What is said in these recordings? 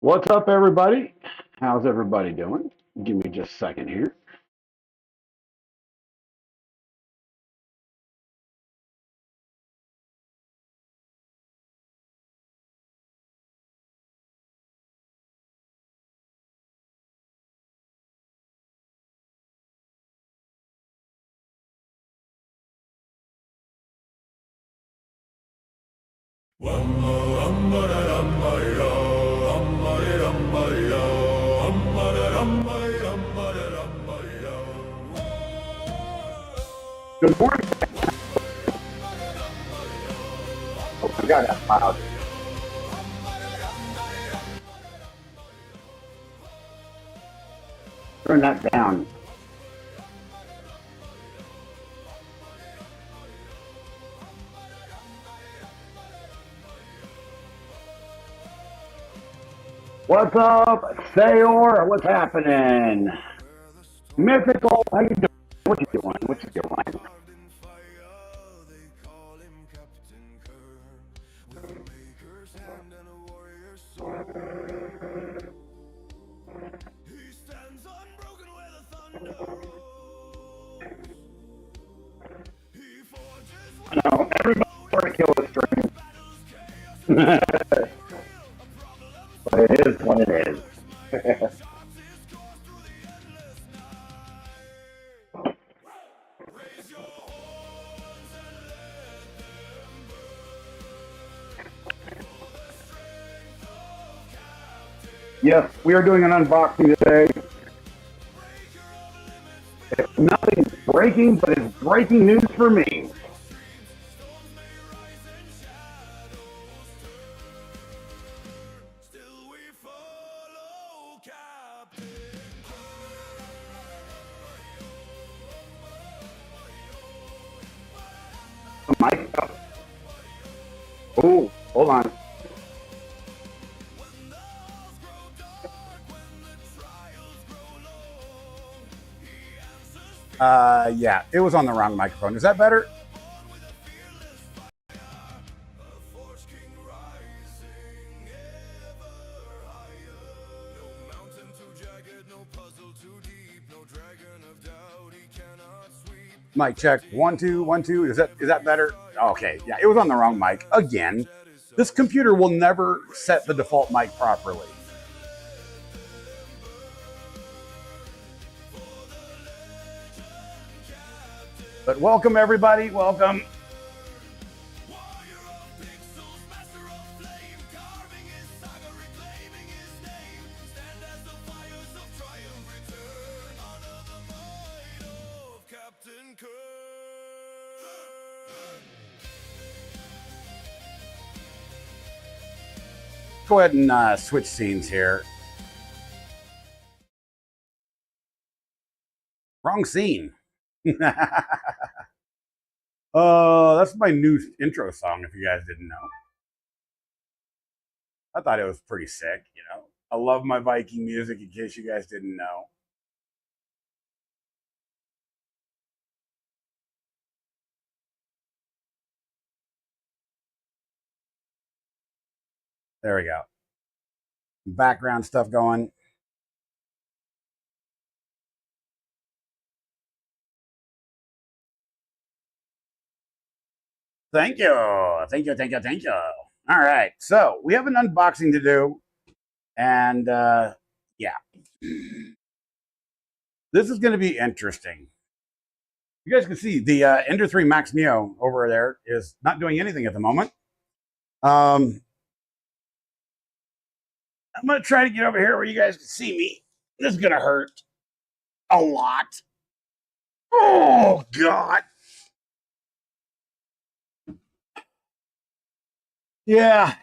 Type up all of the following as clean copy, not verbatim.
What's up, everybody? How's everybody doing? Give me just a second here. Good morning. Oh my God, that's loud. Turn that down. What's up, Sayor? What's happening? Mythical, how you doing? What you doing? What you doing? No, everybody want to kill the stream. But it is what it is. Yes, we are doing an unboxing today. It's nothing breaking, but it's breaking news for me. Mic up. Oh, hold on. Yeah, it was on the wrong microphone. Is that better? Mic check. 1 2 1 2. Is that better? Okay. Yeah, it was on the wrong mic again. This computer will never set the default mic properly. But welcome, everybody. Welcome. Go ahead and switch scenes here. Wrong scene. That's my new intro song, if you guys didn't know. I thought it was pretty sick, you know. I love my Viking music, in case you guys didn't know. There we go. Background stuff going. Thank you. Thank you. Thank you. Thank you. All right. So we have an unboxing to do. And yeah. This is going to be interesting. You guys can see the Ender 3 Max Neo over there is not doing anything at the moment. I'm going to try to get over here where you guys can see me. This is going to hurt a lot. Oh, God. Yeah.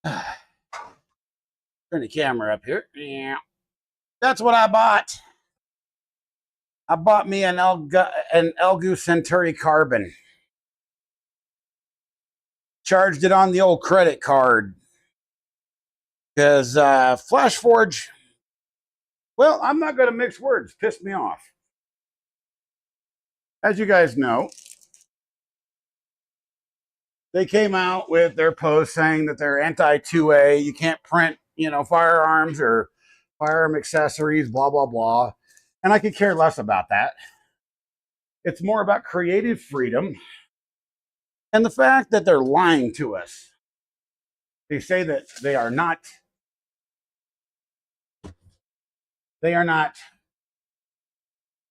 Turn the camera up here. Yeah. That's what I bought. I bought me an Elgu Centauri Carbon. Charged it on the old credit card. Because FlashForge, well, I'm not going to mix words. Pissed me off. As you guys know, they came out with their post saying that they're anti-2A. You can't print, firearms or firearm accessories, blah, blah, blah. And I could care less about that. It's more about creative freedom and the fact that they're lying to us. They say that they are not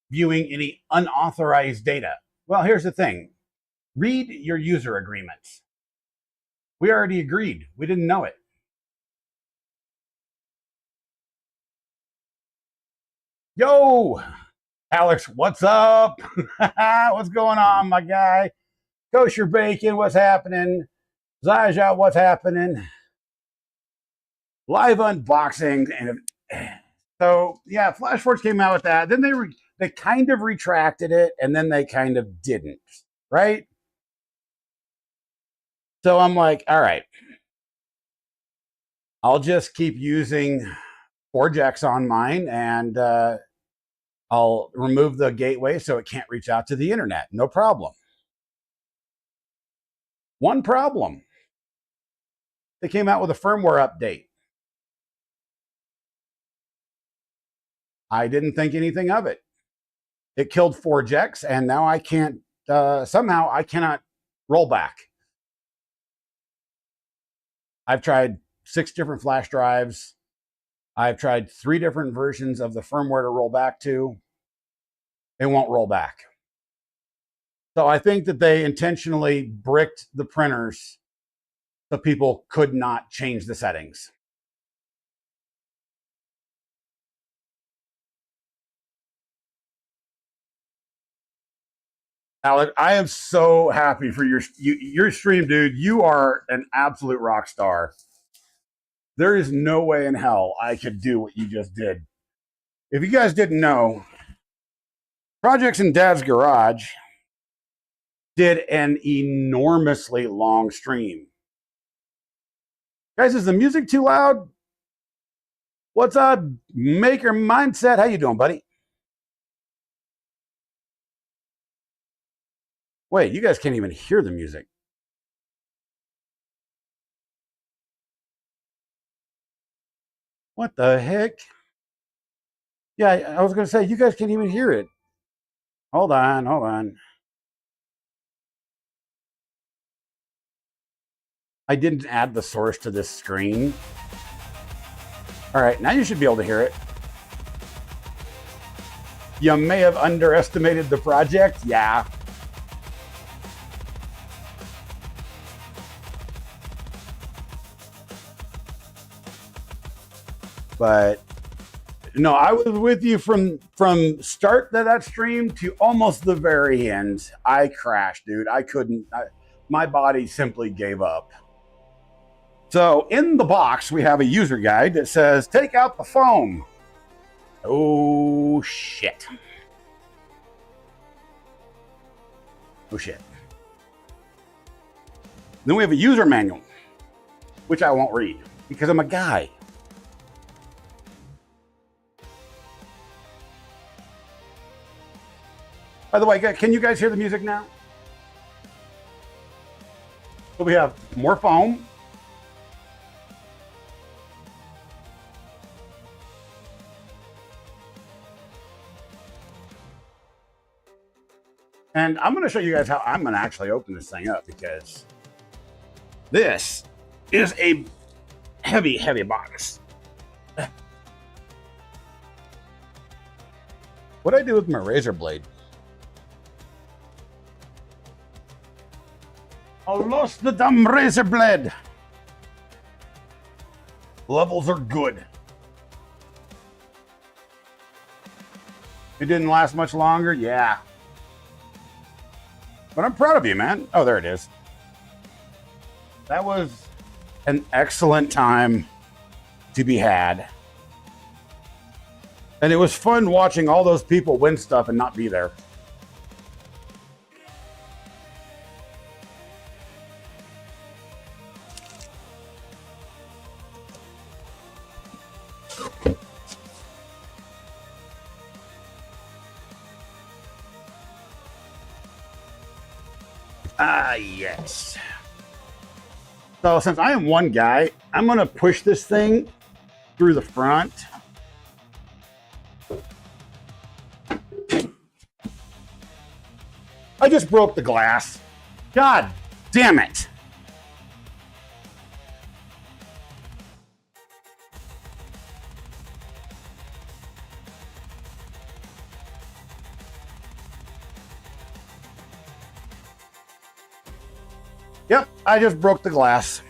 viewing any unauthorized data. Well, here's the thing. Read your user agreements. We already agreed. We didn't know it. Yo, Alex, what's up? What's going on, my guy? Kosher Bacon, what's happening? Zaja, what's happening? Live unboxing. And so, yeah, FlashForge came out with that. Then they kind of retracted it, and then they kind of didn't, right? So I'm like, all right, I'll just keep using ForgeX on mine, and I'll remove the gateway so it can't reach out to the internet. No problem. One problem. They came out with a firmware update. I didn't think anything of it. It killed ForgeX, and now I can't, somehow I cannot roll back. I've tried 6 different flash drives. I've tried 3 different versions of the firmware to roll back to. It won't roll back. So I think that they intentionally bricked the printers so people could not change the settings. Alec, I am so happy for your stream, dude. You are an absolute rock star. There is no way in hell I could do what you just did. If you guys didn't know, Projects in Dad's Garage did an enormously long stream. Guys, is the music too loud? What's up, Maker Mindset? How you doing, buddy? Wait, you guys can't even hear the music. What the heck? Yeah, I was going to say, you guys can't even hear it. Hold on. I didn't add the source to this screen. All right, now you should be able to hear it. You may have underestimated the project. Yeah. But no, I was with you from start to that stream to almost the very end. I crashed, dude. I couldn't. My body simply gave up. So in the box, we have a user guide that says, take out the foam. Oh, shit. Oh, shit. Then we have a user manual, which I won't read because I'm a guy. By the way, can you guys hear the music now? So we have more foam. And I'm going to show you guys how I'm going to actually open this thing up because this is a heavy, heavy box. What do I do with my razor blade? I lost the damn razor blade. Levels are good. It didn't last much longer, yeah. But I'm proud of you, man. Oh, there it is. That was an excellent time to be had. And it was fun watching all those people win stuff and not be there. Ah, yes. So since I am one guy, I'm gonna push this thing through the front. I just broke the glass. God damn it. Yep, I just broke the glass.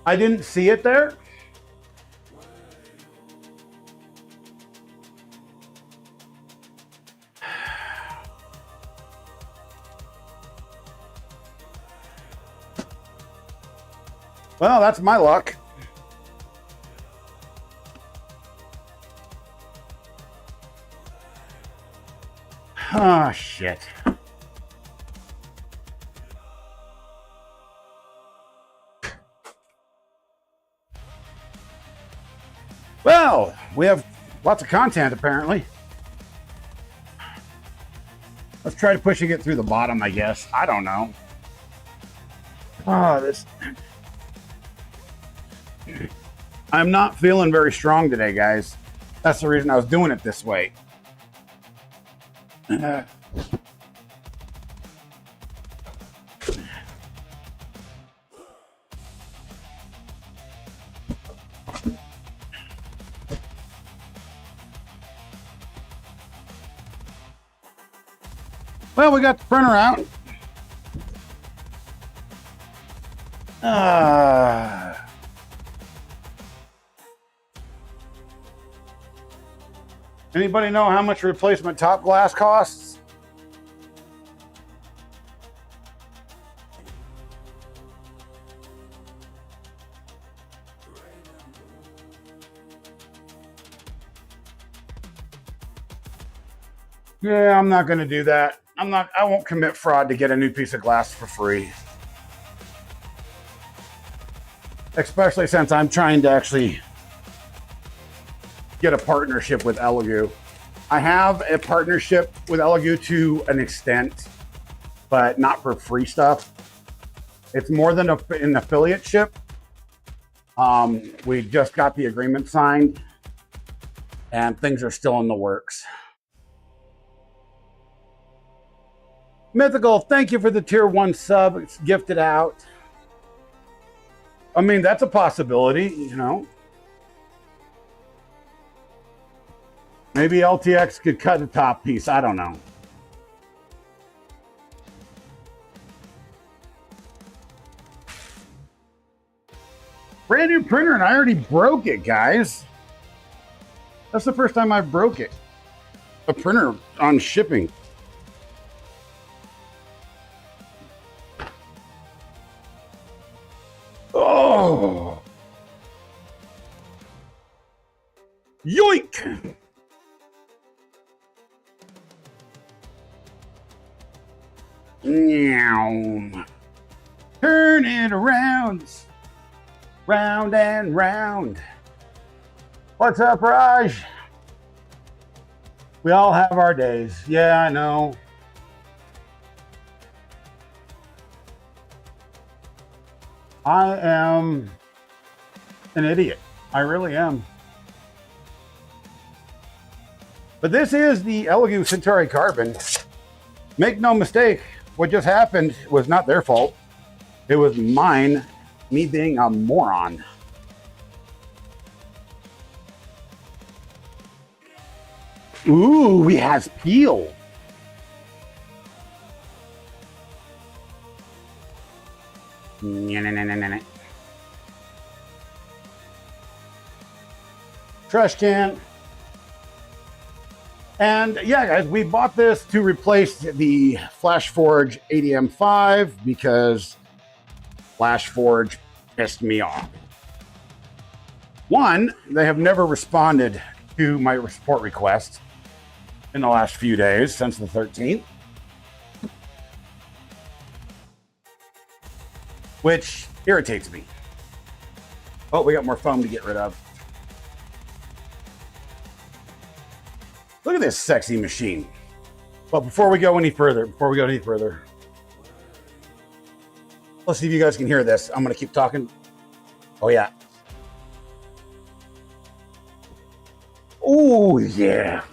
I didn't see it there. Well, that's my luck. Oh, shit. Well, we have lots of content, apparently. Let's try to pushing it through the bottom, I guess. I don't know. Oh, this... I'm not feeling very strong today, guys. That's the reason I was doing it this way. Well, we got the printer out. Anybody know how much replacement top glass costs? Yeah, I'm not going to do that. I won't commit fraud to get a new piece of glass for free. Especially since I'm trying to actually get a partnership with Elegoo. I have a partnership with Elegoo to an extent, but not for free stuff. It's more than an affiliateship. We just got the agreement signed and things are still in the works. Mythical, thank you for the tier 1 sub. It's gifted out. I mean, that's a possibility, you know. Maybe LTX could cut the top piece. I don't know. Brand new printer and I already broke it, guys. That's the first time I broke it. A printer on shipping. Oh. Yoink. Meow. Turn it around. Round and round. What's up, Raj? We all have our days. Yeah, I know. I am an idiot. I really am. But this is the Elegoo Centauri Carbon. Make no mistake, what just happened was not their fault. It was mine, me being a moron. Ooh, we has peel. Trash can. And yeah, guys, we bought this to replace the FlashForge ADM5 because FlashForge pissed me off. One, they have never responded to my support request in the last few days since the 13th. Which irritates me. Oh, we got more foam to get rid of. Look at this sexy machine. But before we go any further, let's see if you guys can hear this. I'm gonna keep talking. Oh yeah. Oh yeah.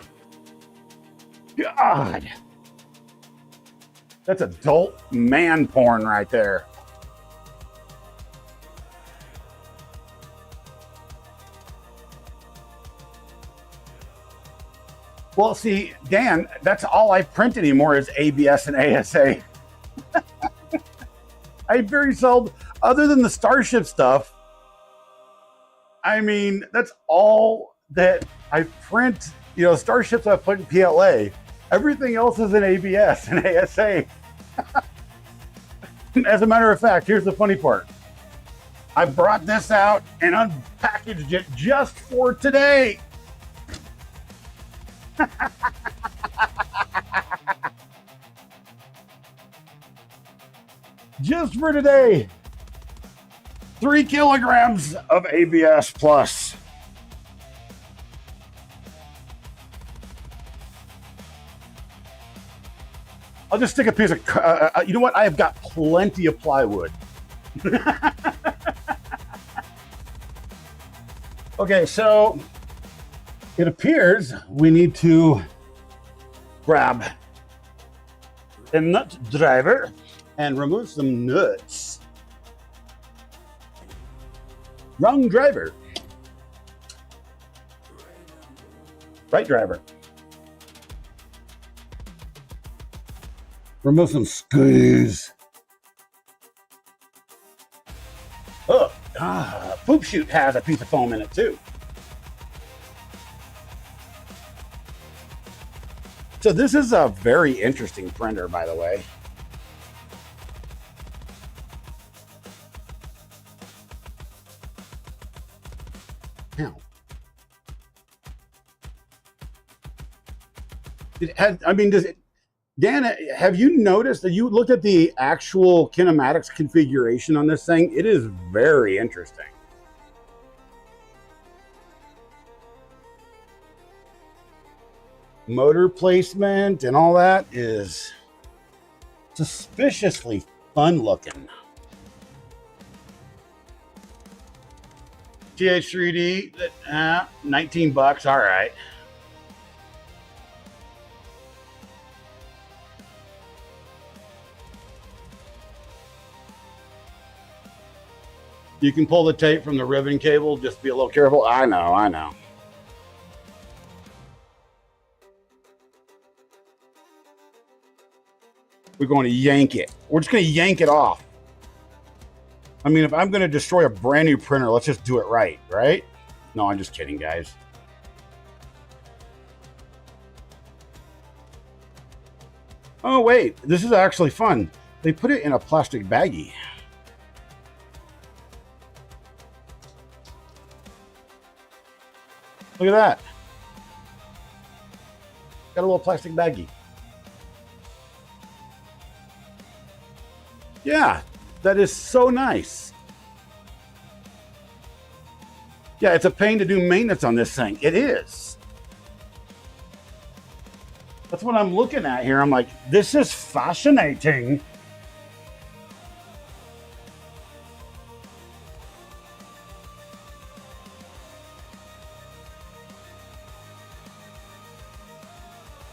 God. That's adult man porn right there. Well, see, Dan, that's all I print anymore is ABS and ASA. I very seldom, other than the Starship stuff, I mean, that's all that I print. You know, Starships I put in PLA. Everything else is in ABS and ASA. As a matter of fact, here's the funny part. I brought this out and unpackaged it just for today. Just for today. 3 kilograms of ABS plus. I'll just stick a piece of, you know what? I have got plenty of plywood. Okay, so it appears we need to grab a nut driver and remove some nuts. Wrong driver. Right driver. Remove some screws. Oh, poop chute has a piece of foam in it too. So this is a very interesting printer, by the way. Now, does it? Dan, have you noticed that you looked at the actual kinematics configuration on this thing? It is very interesting. Motor placement and all that is suspiciously fun looking. TH3D, 19 bucks, all right. You can pull the tape from the ribbon cable, just be a little careful. I know. We're going to yank it. We're just going to yank it off. I mean, if I'm going to destroy a brand new printer, let's just do it right? No, I'm just kidding, guys. Oh, wait, this is actually fun. They put it in a plastic baggie. Look at that. Got a little plastic baggie. Yeah, that is so nice. Yeah, it's a pain to do maintenance on this thing. It is. That's what I'm looking at here. I'm like, this is fascinating.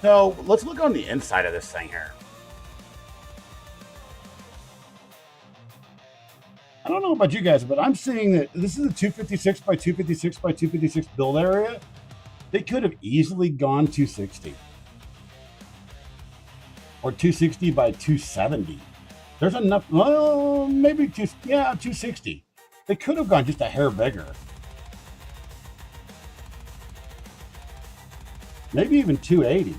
So let's look on the inside of this thing here. I don't know about you guys, but I'm seeing that this is a 256 by 256 by 256 build area. They could have easily gone 260 or 260 by 270. There's enough, well, maybe 260. They could have gone just a hair bigger. Maybe even 280.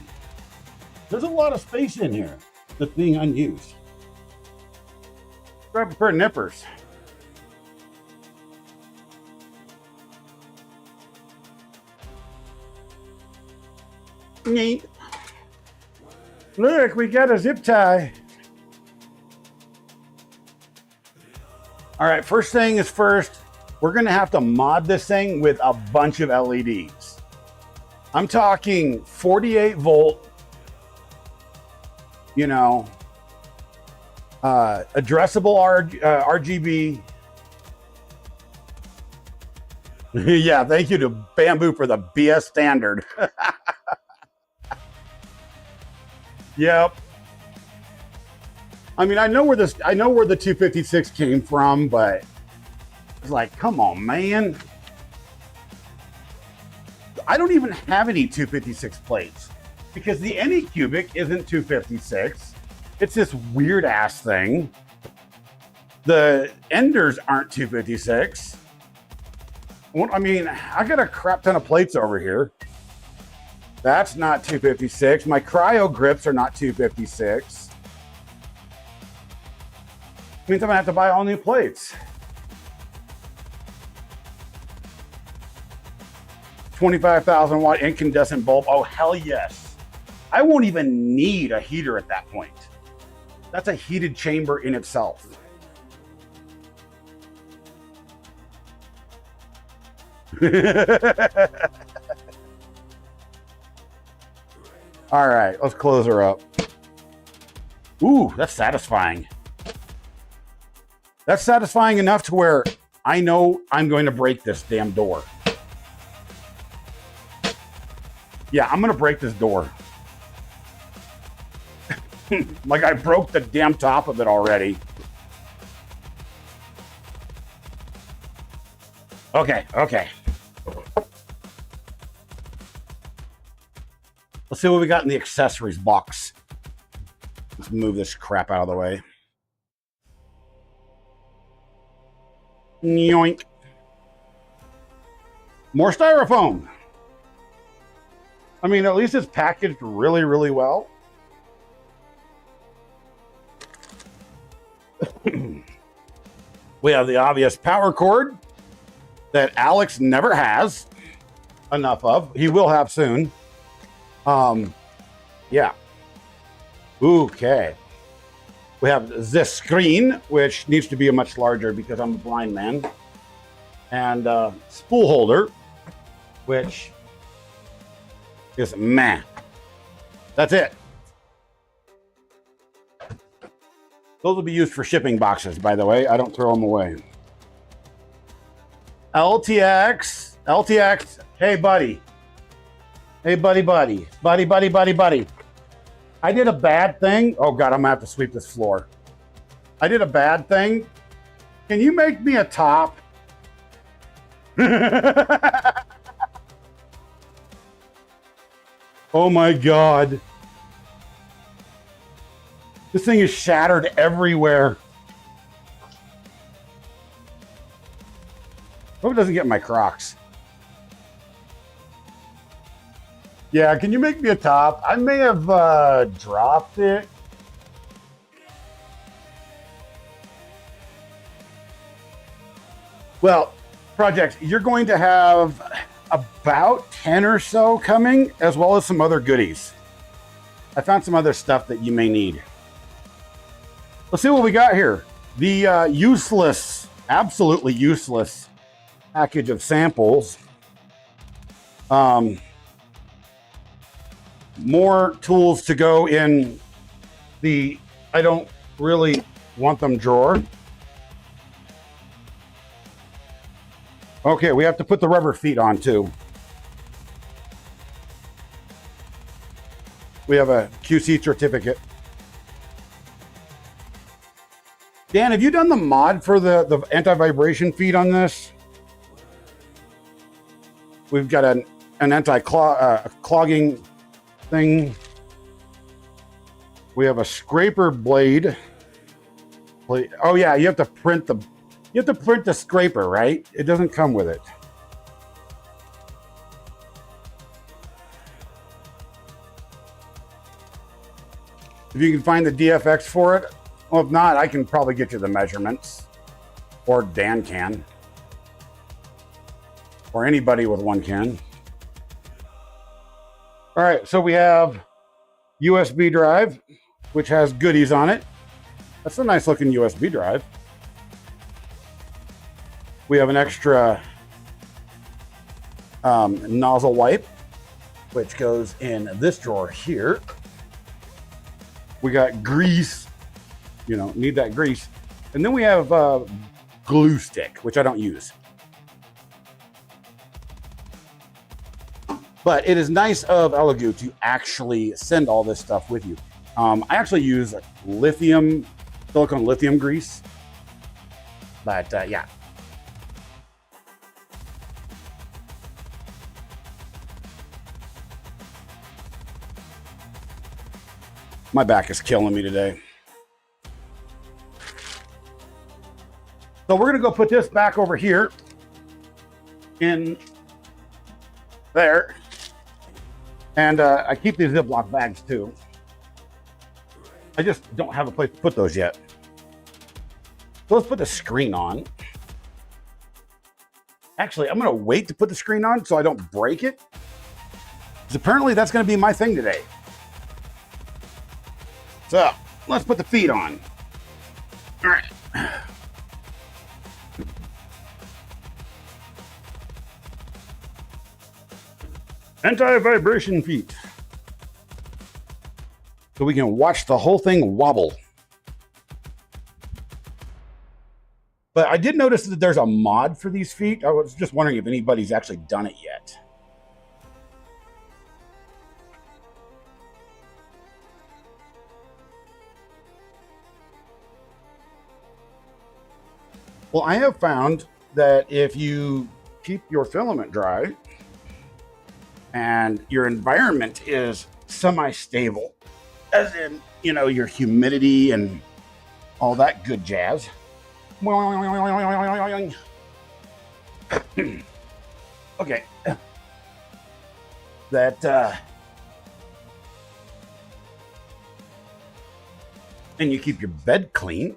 There's a lot of space in here that's being unused. Grab a pair of nippers. Neat. Look, we got a zip tie. All right, first thing is first, we're gonna have to mod this thing with a bunch of LEDs. I'm talking 48 volt, you know, addressable RGB. Yeah, thank you to Bamboo for the BS standard. Yep. I mean, I know where the 256 came from, but it's like, come on, man. I don't even have any 256 plates because the Anycubic isn't 256. It's this weird ass thing. The Enders aren't 256. I mean, I got a crap ton of plates over here. That's not 256. My cryo grips are not 256. Means I'm gonna have to buy all new plates. 25,000 watt incandescent bulb. Oh, hell yes. I won't even need a heater at that point. That's a heated chamber in itself. All right, let's close her up. Ooh, that's satisfying. That's satisfying enough to where I know I'm going to break this damn door. Yeah, I'm going to break this door. Like I broke the damn top of it already. Okay. Let's see what we got in the accessories box. Let's move this crap out of the way. Yoink. More styrofoam. I mean, at least it's packaged really, really well. We have the obvious power cord that Alex never has enough of. He will have soon. Yeah. Okay. We have this screen, which needs to be a much larger because I'm a blind man. And spool holder, which is meh. That's it. Those will be used for shipping boxes, by the way. I don't throw them away. LTX. Hey, buddy. Hey, buddy. Buddy. I did a bad thing. Oh, God, I'm going to have to sweep this floor. I did a bad thing. Can you make me a top? Oh, my God. This thing is shattered everywhere. Hope it doesn't get my Crocs. Yeah, can you make me a top? I may have dropped it. Well, projects, you're going to have about 10 or so coming, as well as some other goodies. I found some other stuff that you may need. Let's see what we got here. The useless, absolutely useless package of samples. More tools to go in the I don't really want them drawer. Okay, we have to put the rubber feet on too. We have a QC certificate. Dan, have you done the mod for the anti-vibration feet on this? We've got an anti-clogging thing. We have a scraper blade. Oh yeah, you have to print the scraper, right? It doesn't come with it. If you can find the DFX for it, well, if not, I can probably get you the measurements, or Dan can, or anybody with one can. All right, so we have USB drive, which has goodies on it. That's a nice looking USB drive. We have an extra nozzle wipe. which goes in this drawer here. We got grease, you know, need that grease. And then we have glue stick, which I don't use. But it is nice of Elegoo to actually send all this stuff with you. I actually use silicone lithium grease. But yeah. My back is killing me today. So we're gonna go put this back over here in there. And I keep these Ziploc bags too. I just don't have a place to put those yet. So let's put the screen on. Actually, I'm gonna wait to put the screen on so I don't break it. Because apparently that's gonna be my thing today. So let's put the feet on. All right. Anti-vibration feet. So we can watch the whole thing wobble. But I did notice that there's a mod for these feet. I was just wondering if anybody's actually done it yet. Well, I have found that if you keep your filament dry and your environment is semi-stable, as in, you know, your humidity and all that good jazz. Okay. That, and you keep your bed clean.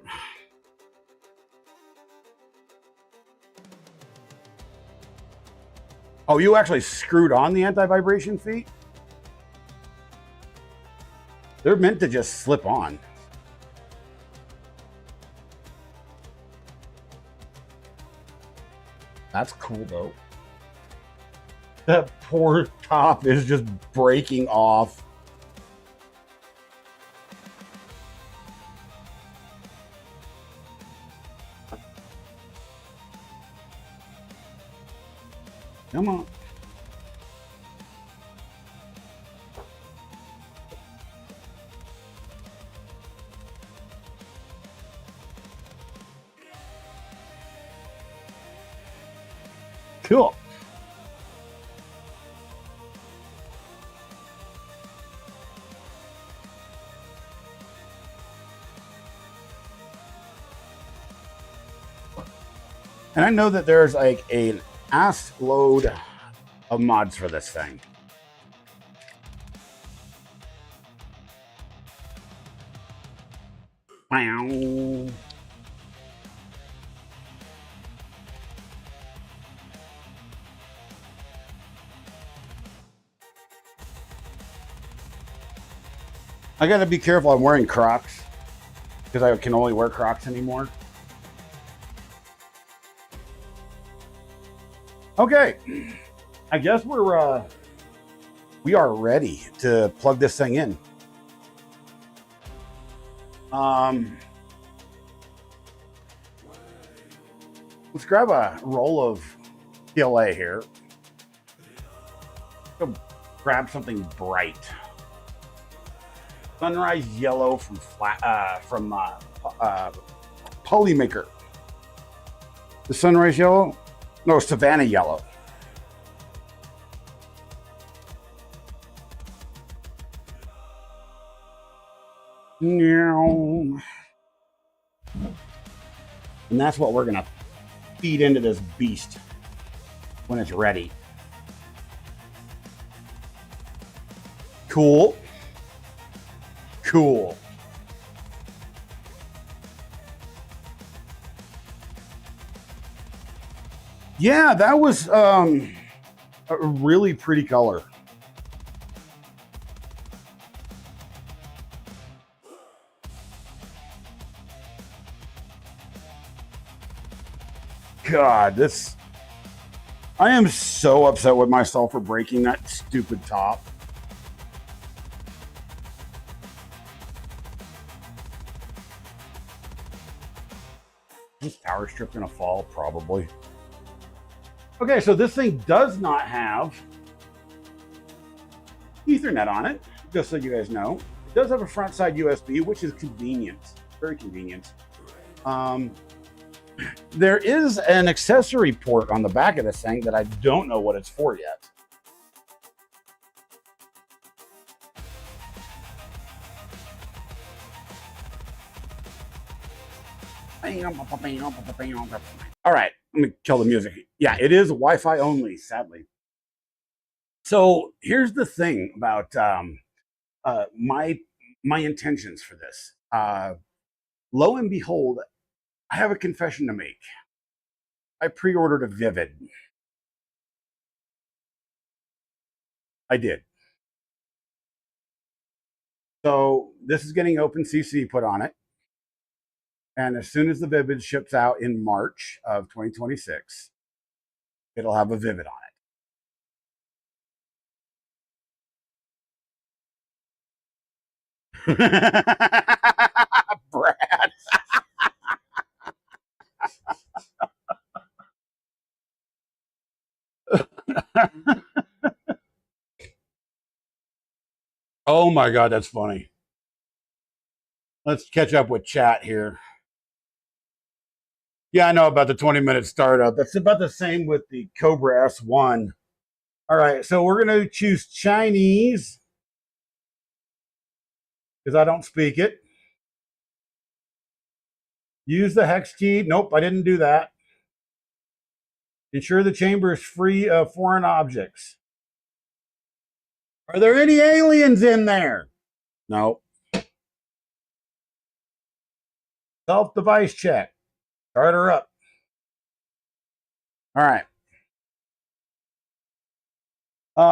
Oh, you actually screwed on the anti-vibration feet? They're meant to just slip on. That's cool though. That poor top is just breaking off. Come on. Cool. And I know that there's like an ass load of mods for this thing. Wow. I gotta be careful. I'm wearing Crocs because I can only wear Crocs anymore. Okay, I guess we are ready to plug this thing in. Let's grab a roll of PLA here. Go grab something bright. Sunrise yellow from Polymaker. The sunrise yellow? No, Savannah yellow. And that's what we're gonna feed into this beast when it's ready. Cool. Cool. Yeah, that was a really pretty color. God, this... I am so upset with myself for breaking that stupid top. Is this power strip gonna fall? Probably. Okay, so this thing does not have Ethernet on it, just so you guys know. It does have a front side USB, which is convenient, very convenient. There is an accessory port on the back of this thing that I don't know what it's for yet. All right, let me kill the music. Yeah, it is Wi-Fi only, sadly. So here's the thing about my intentions for this. Lo and behold, I have a confession to make. I pre-ordered a Vivid. I did. So this is getting OpenCC put on it. And as soon as the Vivid ships out in March of 2026, it'll have a Vivid on it. Brad. Oh my God, that's funny. Let's catch up with chat here. Yeah, I know about the 20-minute startup. That's about the same with the Cobra S1. All right, so we're going to choose Chinese because I don't speak it. Use the hex key. Nope, I didn't do that. Ensure the chamber is free of foreign objects. Are there any aliens in there? No. Self-device check. Start her up. All right.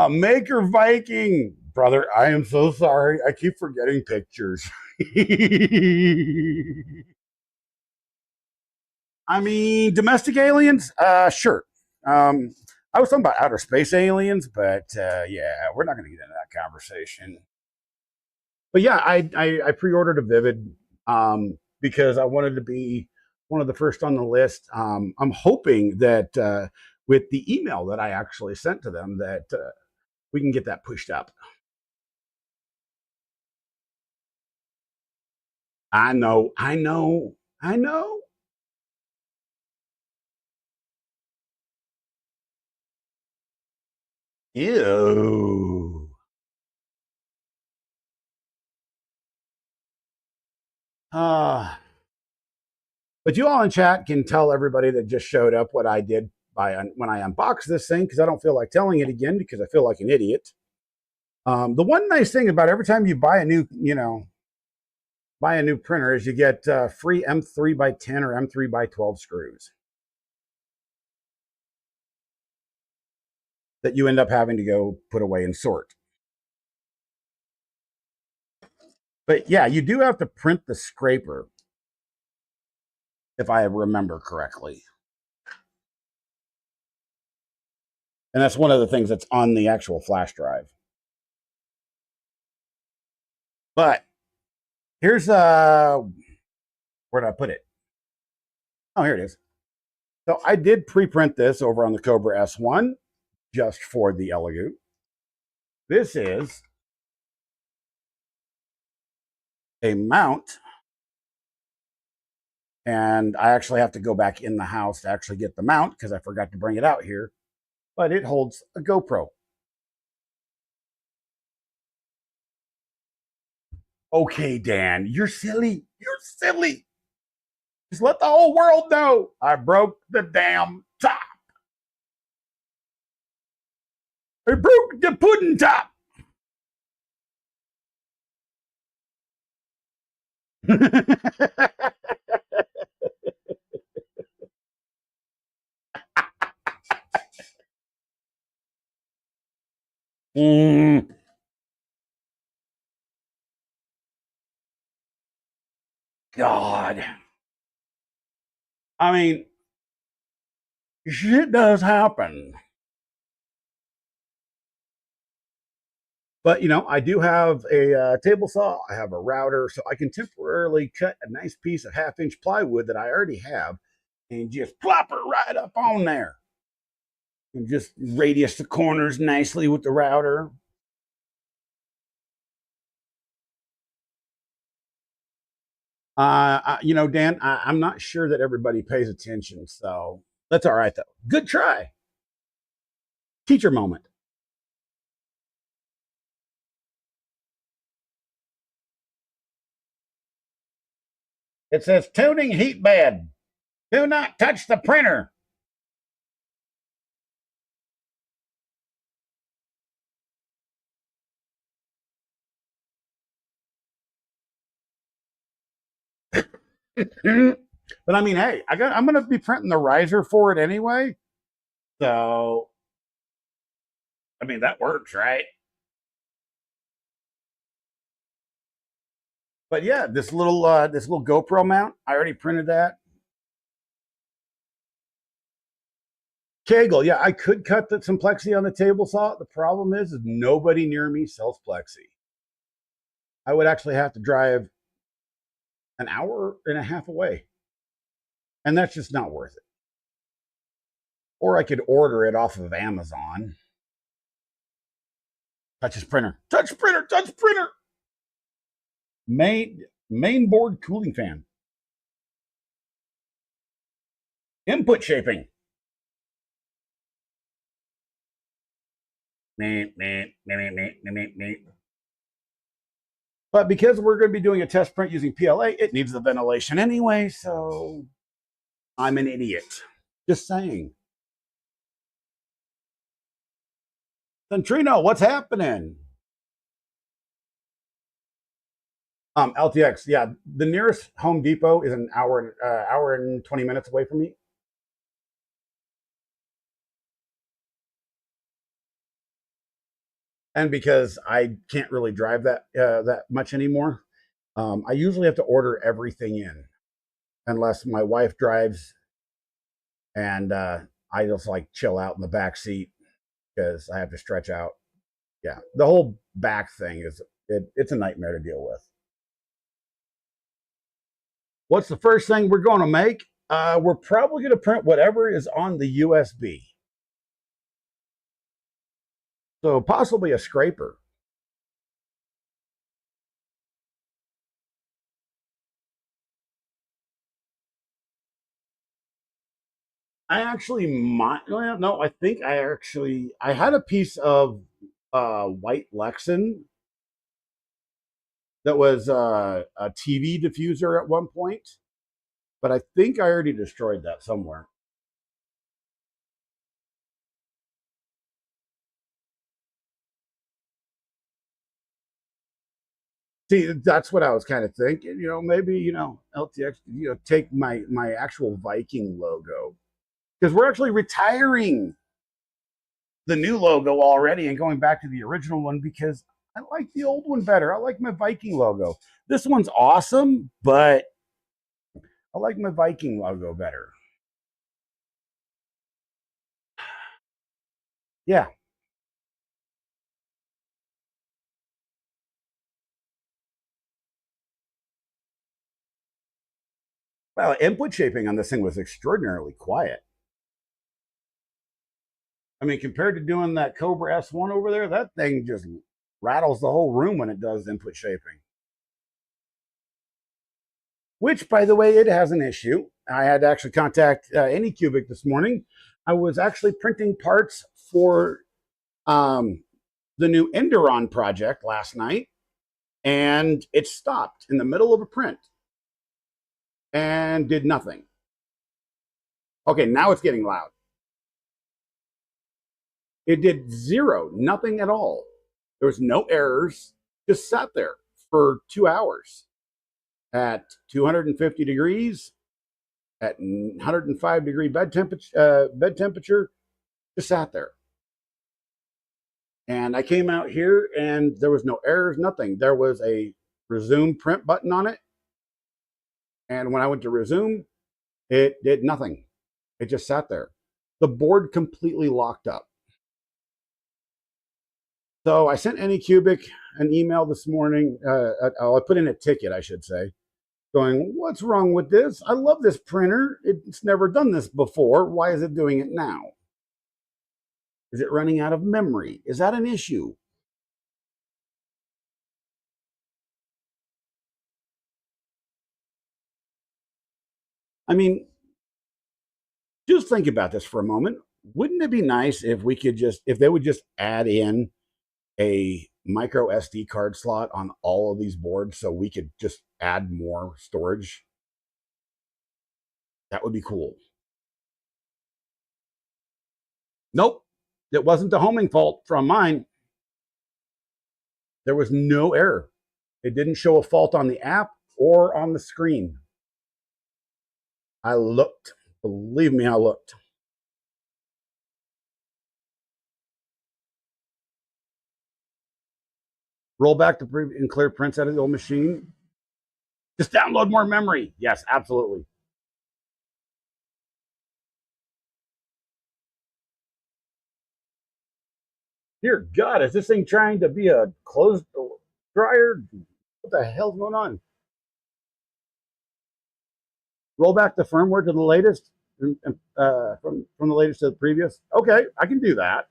Maker Viking. Brother, I am so sorry. I keep forgetting pictures. I mean, domestic aliens? Sure. I was talking about outer space aliens, but yeah, we're not going to get into that conversation. But yeah, I pre-ordered a Vivid because I wanted to be one of the first on the list. I'm hoping that with the email that I actually sent to them that we can get that pushed up. I know. Ew. But you all in chat can tell everybody that just showed up what I did when I unboxed this thing, because I don't feel like telling it again because I feel like an idiot. The one nice thing about every time you buy a new, buy a new printer is you get free M3 by 10 or M3 by 12 screws that you end up having to go put away and sort. But yeah, you do have to print the scraper, if I remember correctly. And that's one of the things that's on the actual flash drive. But here's where did I put it? Oh, here it is. So I did pre-print this over on the Cobra S1 just for the Elegoo. This is a mount, and I actually have to go back in the house to actually get the mount because I forgot to bring it out here, but it holds a GoPro. Okay, Dan, you're silly. You're silly. Just let the whole world know I broke the damn top. I broke the pudding top. God. I mean, shit does happen. But I do have a table saw. I have a router, so I can temporarily cut a nice piece of 1/2 inch plywood that I already have, and just plop it right up on there, and just radius the corners nicely with the router. Dan, I'm not sure that everybody pays attention, so that's all right though. Good try. Teacher moment. It says tuning heat bed. Do not touch the printer. But I mean, hey, I'm going to be printing the riser for it anyway. So, I mean, that works, right? But yeah, this little GoPro mount, I already printed that. Kegel, yeah, I could cut some plexi on the table saw. The problem is nobody near me sells plexi. I would actually have to drive an hour and a half away, and that's just not worth it. Or I could order it off of Amazon. Touch printer, touch printer, touch printer. Main board cooling fan. Input shaping. But because we're going to be doing a test print using PLA, it needs the ventilation anyway, so I'm an idiot. Just saying. Centrino, what's happening? LTX, yeah. The nearest Home Depot is an hour and 20 minutes away from me. And because I can't really drive that much anymore, I usually have to order everything in, unless my wife drives, and I just like chill out in the back seat because I have to stretch out. Yeah, the whole back thing it's a nightmare to deal with. What's the first thing we're going to make? We're probably going to print whatever is on the USB. So possibly a scraper. I actually might. Well, no, I think I had a piece of white Lexan that was a TV diffuser at one point, but I think I already destroyed that somewhere. See, that's what I was kind of thinking. Maybe LTX. Take my actual Viking logo, because we're actually retiring the new logo already and going back to the original one because I like the old one better. I like my Viking logo. This one's awesome, but I like my Viking logo better. Yeah. Well, input shaping on this thing was extraordinarily quiet. I mean, compared to doing that Cobra S1 over there, that thing just rattles the whole room when it does input shaping. Which, by the way, it has an issue. I had to actually contact Anycubic this morning. I was actually printing parts for the new Enderon project last night, and it stopped in the middle of a print and did nothing. Okay, now it's getting loud. It did zero, nothing at all. There was no errors, just sat there for 2 hours at 250 degrees, at 105-degree bed temperature, just sat there. And I came out here and there was no errors, nothing. There was a resume print button on it. And when I went to resume, it did nothing. It just sat there. The board completely locked up. So I sent Anycubic an email this morning. I put in a ticket, I should say, going, what's wrong with this? I love this printer. It's never done this before. Why is it doing it now? Is it running out of memory? Is that an issue? I mean, just think about this for a moment. Wouldn't it be nice if we could if they would just add in a micro SD card slot on all of these boards so we could just add more storage? That would be cool. Nope, it wasn't the homing fault from mine. There was no error. It didn't show a fault on the app or on the screen. I looked. Believe me, I looked. Roll back the and clear prints out of the old machine. Just download more memory. Yes, absolutely. Dear God, is this thing trying to be a closed dryer? What the hell's going on? Roll back the firmware to the latest, from the latest to the previous. Okay, I can do that.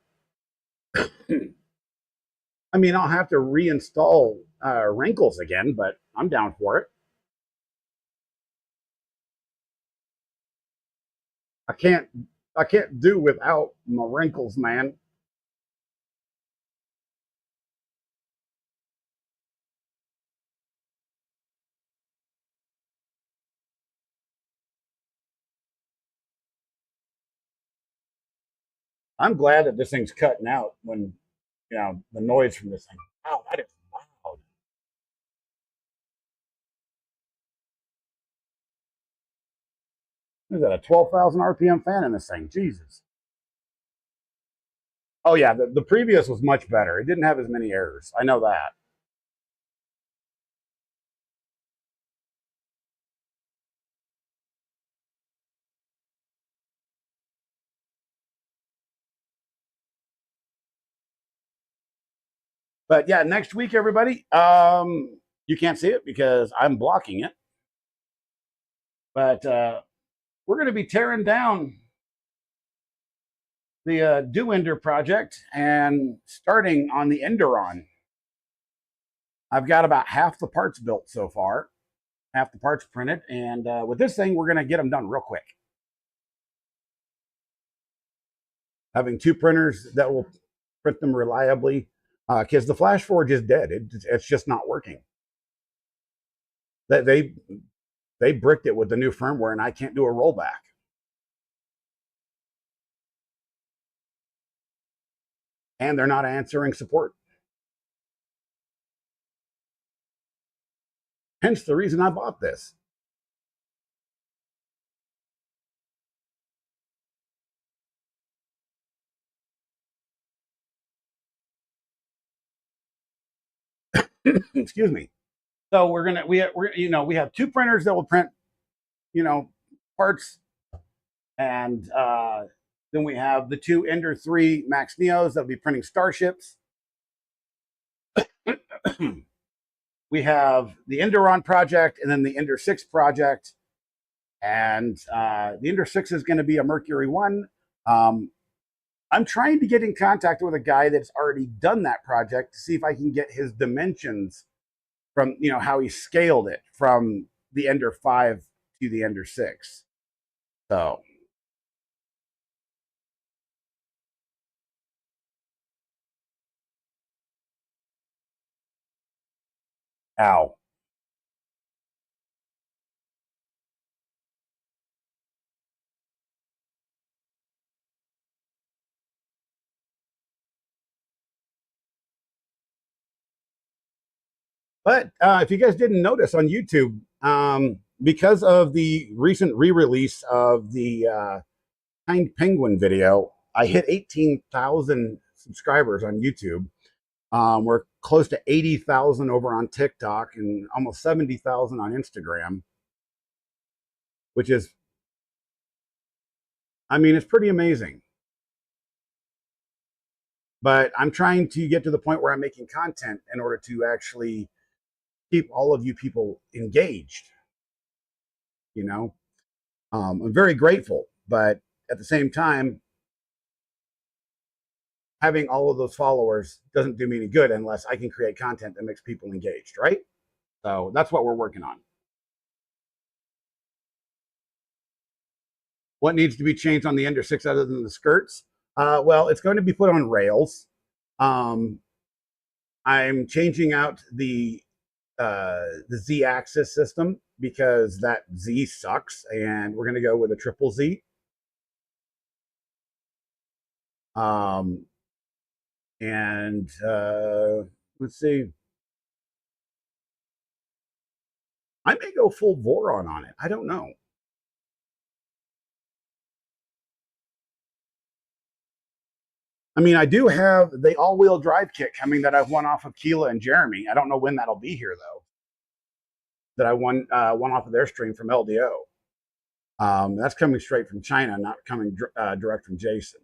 I mean, I'll have to reinstall wrinkles again, but I'm down for it. I can't do without my wrinkles, man. I'm glad that this thing's cutting out when the noise from this thing. Wow, that is loud. Is that a 12,000 RPM fan in this thing? Jesus. Oh yeah, the previous was much better. It didn't have as many errors. I know that. But yeah, next week, everybody. You can't see it because I'm blocking it. But we're going to be tearing down the Do Ender project and starting on the Enderon. I've got about half the parts built so far, half the parts printed, and with this thing, we're going to get them done real quick. Having two printers that will print them reliably, because the Flash Forge is dead. It's just not working. They bricked it with the new firmware, and I can't do a rollback. And they're not answering support. Hence the reason I bought this. Excuse me. So we have two printers that will print parts, and then we have the two Ender 3 Max Neos that'll be printing starships. We have the Enderon project and then the Ender 6 project. And the Ender 6 is going to be a Mercury 1. I'm trying to get in contact with a guy that's already done that project to see if I can get his dimensions from, how he scaled it from the Ender 5 to the Ender 6. So, ow. But if you guys didn't notice on YouTube, because of the recent re-release of the Kind Penguin video, I hit 18,000 subscribers on YouTube. We're close to 80,000 over on TikTok and almost 70,000 on Instagram, which is, I mean, it's pretty amazing. But I'm trying to get to the point where I'm making content in order to actually keep all of you people engaged. You know, I'm very grateful, but at the same time, having all of those followers doesn't do me any good unless I can create content that makes people engaged, right? So that's what we're working on. What needs to be changed on the Ender 6 other than the skirts? Well, it's going to be put on rails. I'm changing out the Z-axis system because that Z sucks, and we're going to go with a triple Z. And let's see. I may go full Voron on it. I don't know. I mean, I do have the all-wheel drive kit coming that I've won off of Keela and Jeremy. I don't know when that'll be here though. That I won off of their stream from LDO. That's coming straight from China, not coming direct from Jason.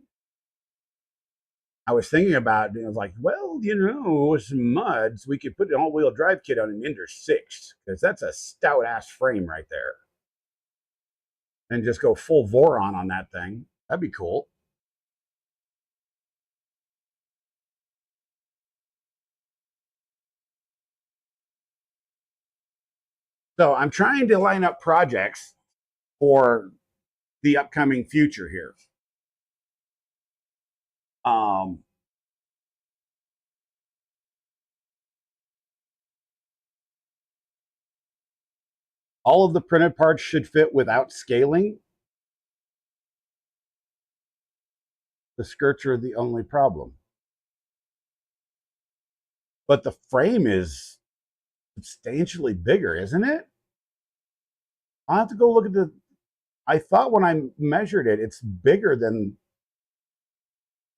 I was thinking about it, and I was like, well, with some muds, we could put an all-wheel drive kit on an Ender 6, because that's a stout-ass frame right there. And just go full Voron on that thing. That'd be cool. So I'm trying to line up projects for the upcoming future here. All of the printed parts should fit without scaling. The skirts are the only problem. But the frame is substantially bigger, isn't it? I'll have to go look at the. I thought when I measured it, it's bigger than.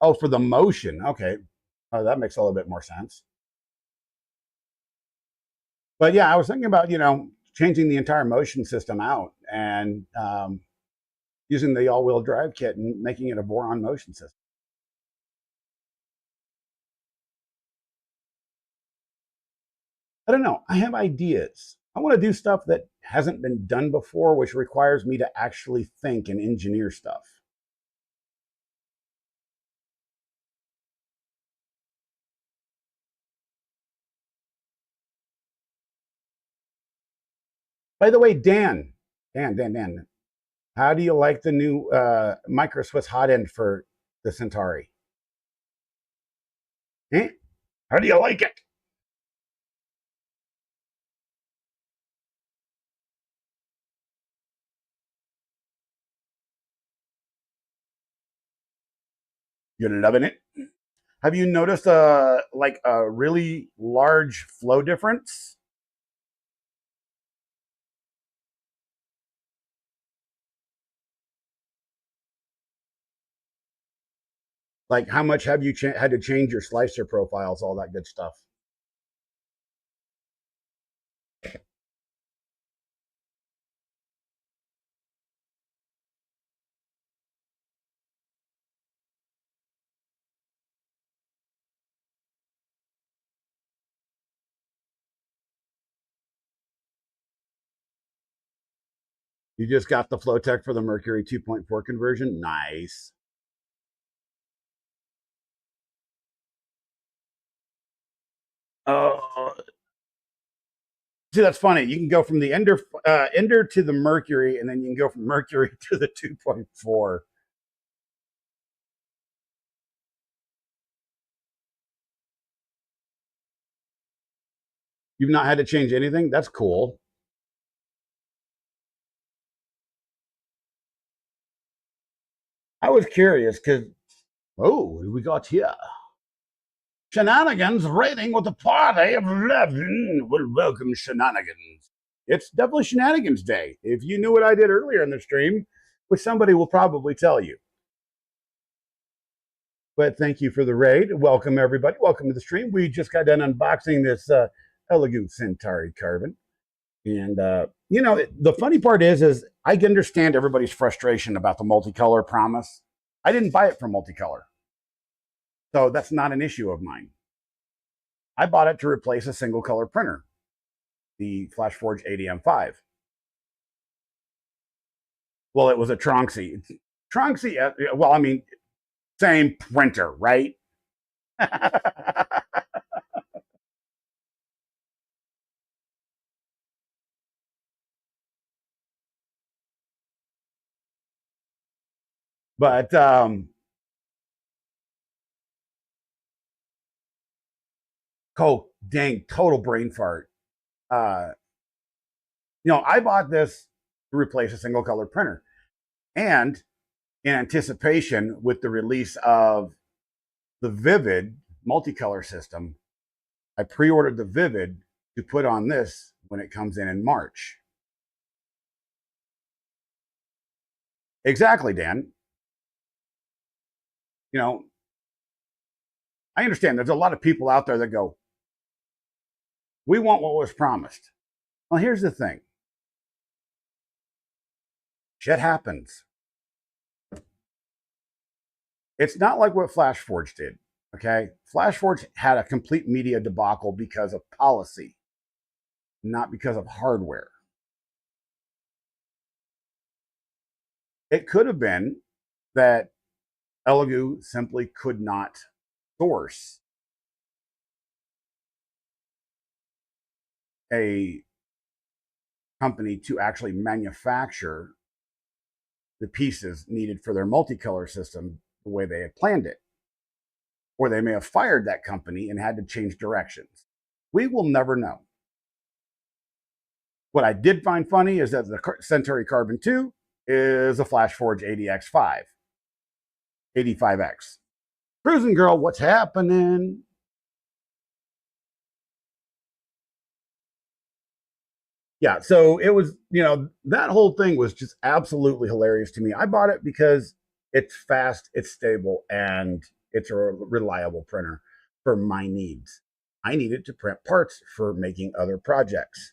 Oh, for the motion. Okay. Oh, that makes a little bit more sense. But yeah, I was thinking about, changing the entire motion system out and using the all-wheel drive kit and making it a Voron motion system. I don't know. I have ideas. I want to do stuff that hasn't been done before, which requires me to actually think and engineer stuff. By the way, Dan, how do you like the new Micro Swiss hot end for the Centauri? Eh? How do you like it? You're loving it? Have you noticed like a really large flow difference? Like how much have you had to change your slicer profiles, all that good stuff? You just got the flow tech for the Mercury 2.4 conversion? Nice. Oh, see, that's funny. You can go from the Ender to the Mercury, and then you can go from Mercury to the 2.4. You've not had to change anything? That's cool. I was curious because, oh, what do we got here? Shenanigans raiding with a party of 11 will welcome shenanigans. It's definitely Shenanigans Day. If you knew what I did earlier in the stream, which somebody will probably tell you. But thank you for the raid. Welcome, everybody. Welcome to the stream. We just got done unboxing this Elegant Centauri carbon. And, the funny part is I can understand everybody's frustration about the multicolor promise. I didn't buy it for multicolor. So that's not an issue of mine. I bought it to replace a single color printer, the FlashForge 80M5. Well, it was a Tronxy. Tronxy, well, I mean, same printer, right? But dang, total brain fart. Uh, I bought this to replace a single color printer. And in anticipation with the release of the Vivid multicolor system, I pre-ordered the Vivid to put on this when it comes in March. Exactly, Dan. I understand there's a lot of people out there that go, we want what was promised. Well, here's the thing. Shit happens. It's not like what FlashForge did. Okay. FlashForge had a complete media debacle because of policy, not because of hardware. It could have been that Elegoo simply could not source a company to actually manufacture the pieces needed for their multicolor system the way they had planned it. Or they may have fired that company and had to change directions. We will never know. What I did find funny is that the Centauri Carbon 2 is a FlashForge 80X5, 85X. Cruising girl, what's happening? Yeah, so it was, that whole thing was just absolutely hilarious to me. I bought it because it's fast, it's stable, and it's a reliable printer for my needs. I need it to print parts for making other projects.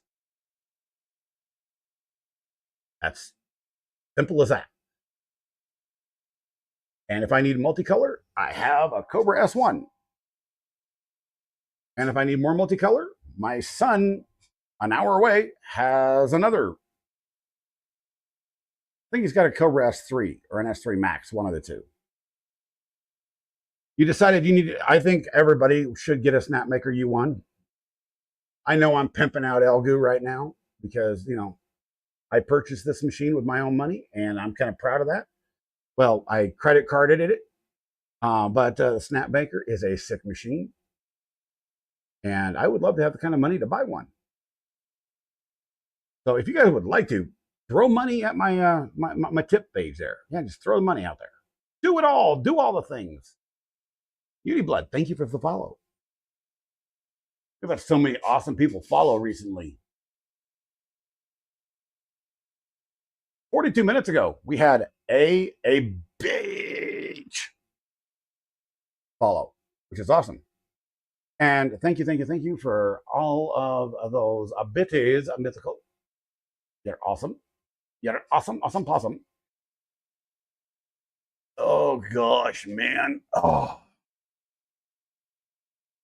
That's simple as that. And if I need multicolor, I have a Cobra S1. And if I need more multicolor, my son, an hour away, has another. I think he's got a Cobra S3 or an S3 Max, one of the two. You decided you need, I think everybody should get a Snapmaker U1. I know I'm pimping out Elegoo right now because, I purchased this machine with my own money and I'm kind of proud of that. Well, I credit carded it, but the Snapmaker is a sick machine. And I would love to have the kind of money to buy one. So if you guys would like to, throw money at my tip page there. Yeah, just throw the money out there. Do it all. Do all the things. Beauty Blood, thank you for the follow. We've had so many awesome people follow recently. 42 minutes ago, we had a beach follow, which is awesome. And thank you for all of those bitties mythical. You're awesome. You're awesome, awesome, possum. Oh gosh, man. Oh.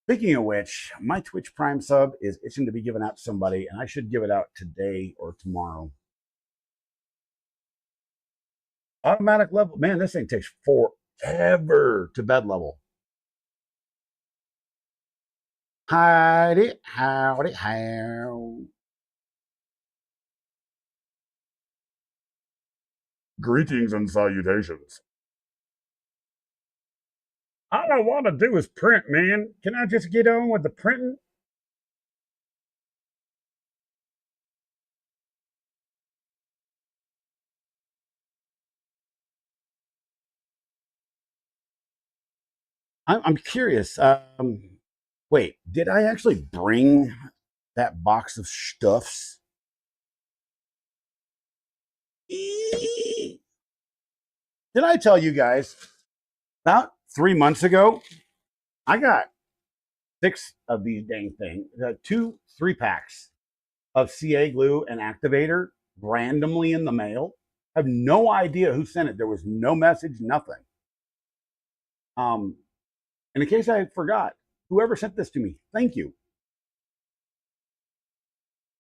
Speaking of which, my Twitch Prime sub is itching to be given out to somebody, and I should give it out today or tomorrow. Automatic level. Man, this thing takes forever to bed level. Howdy, howdy, how. Greetings and salutations. All I want to do is print, man. Can I just get on with the printing? I'm curious. Wait, did I actually bring that box of stuffs? Did I tell you guys about 3 months ago? I got 6 of these dang things, 2 3-packs of CA glue and activator randomly in the mail. I have no idea who sent it. There was no message, nothing. And in case I forgot, whoever sent this to me, thank you.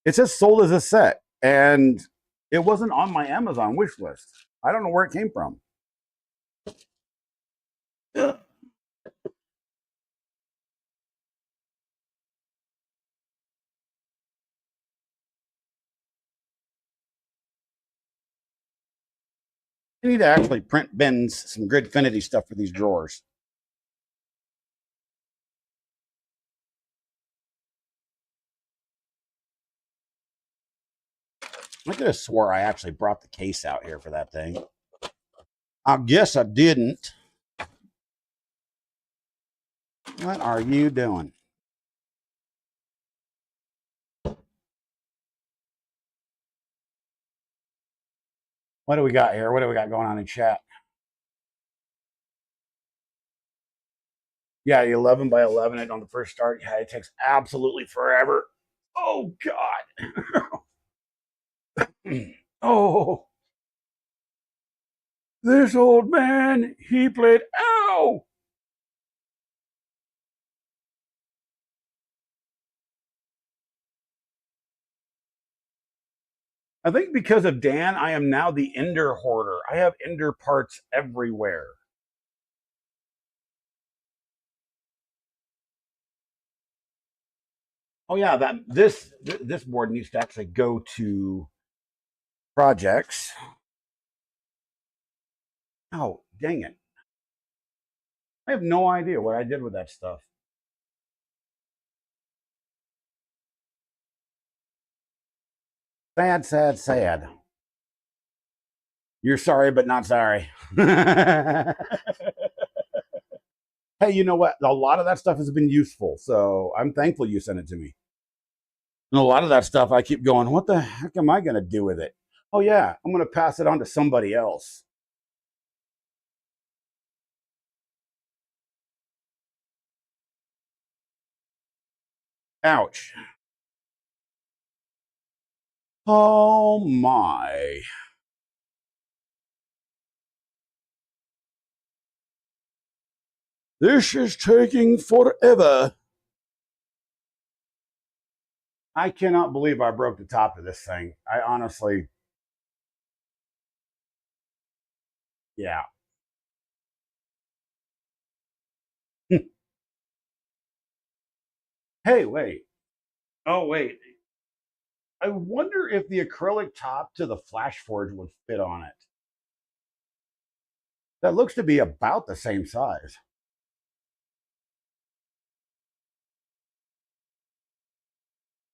It says sold as a set, and it wasn't on my Amazon wish list. I don't know where it came from. I need to actually print bins some Gridfinity stuff for these drawers. I could have swore I actually brought the case out here for that thing. I guess I didn't. What are you doing? What do we got here? What do we got going on in chat? Yeah, 11 by 11 it on the first start. Yeah, it takes absolutely forever. Oh, God. Oh, this old man, he played, ow. I think because of Dan, I am now the Ender hoarder. I have Ender parts everywhere. Oh yeah, this board needs to actually go to projects. Oh, dang it. I have no idea what I did with that stuff. Sad, sad, sad. You're sorry, but not sorry. Hey, you know what? A lot of that stuff has been useful, so I'm thankful you sent it to me. And a lot of that stuff, I keep going, what the heck am I going to do with it? Oh, yeah, I'm going to pass it on to somebody else. Ouch. Oh, my. This is taking forever. I cannot believe I broke the top of this thing. I honestly, yeah. Hey, wait. Oh, wait. I wonder if the acrylic top to the flash forge would fit on it. That looks to be about the same size.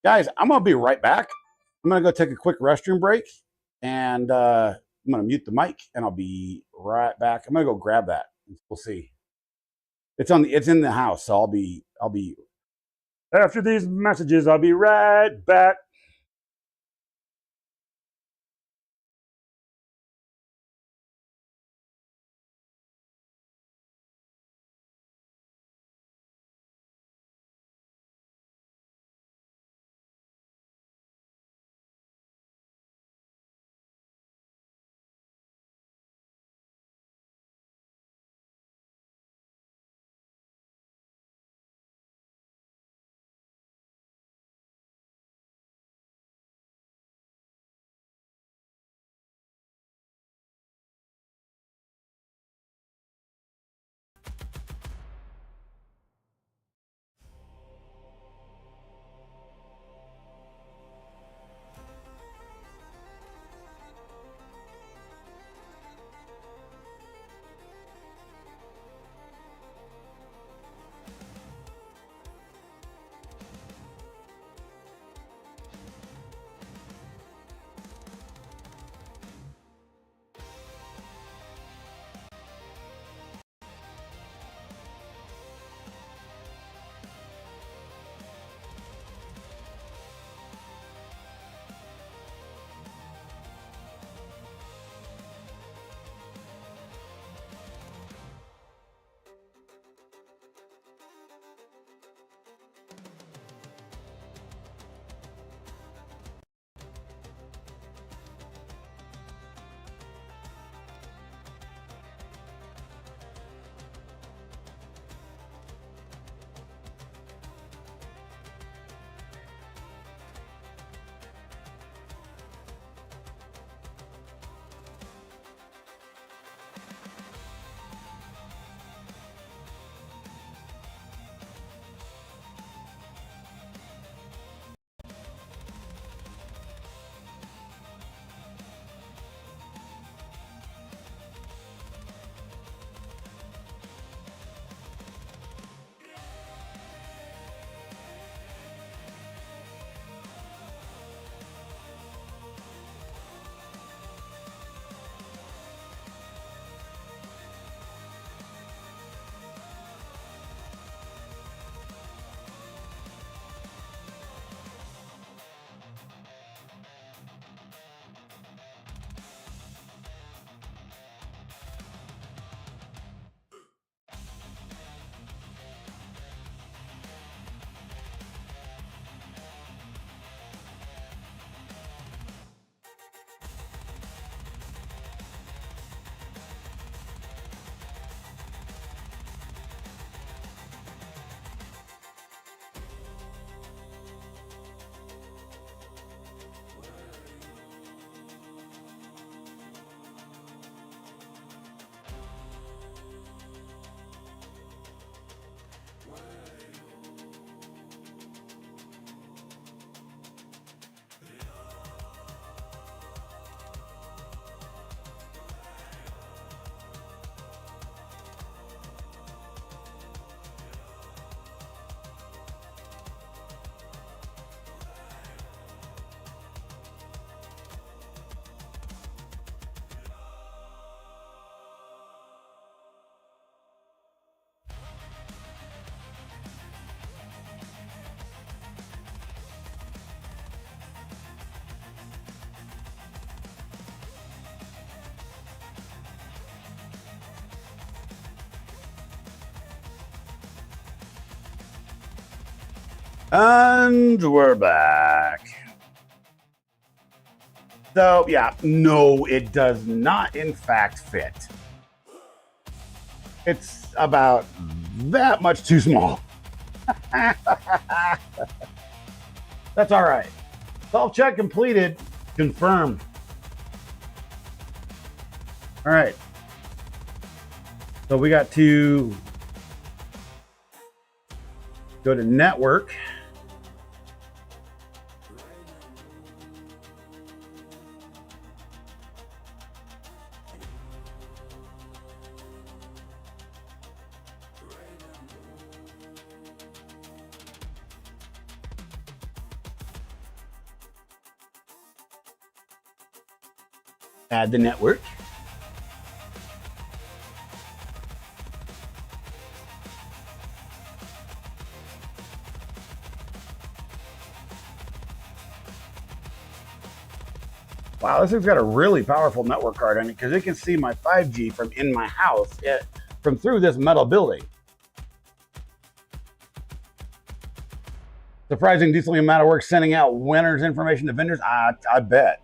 Guys, I'm going to be right back. I'm going to go take a quick restroom break, and I'm going to mute the mic, and I'll be right back. I'm going to go grab that. We'll see. It's in the house, so I'll be after these messages. I'll be right back. And we're back. So, yeah, no, it does not, in fact, fit. It's about that much too small. That's all right. Self-check completed. Confirmed. All right. So we got to go to network. Add the network. Wow, this thing's got a really powerful network card on it because it can see my 5G from in my house, from through this metal building. Surprising, decently amount of work sending out winners information to vendors. I bet.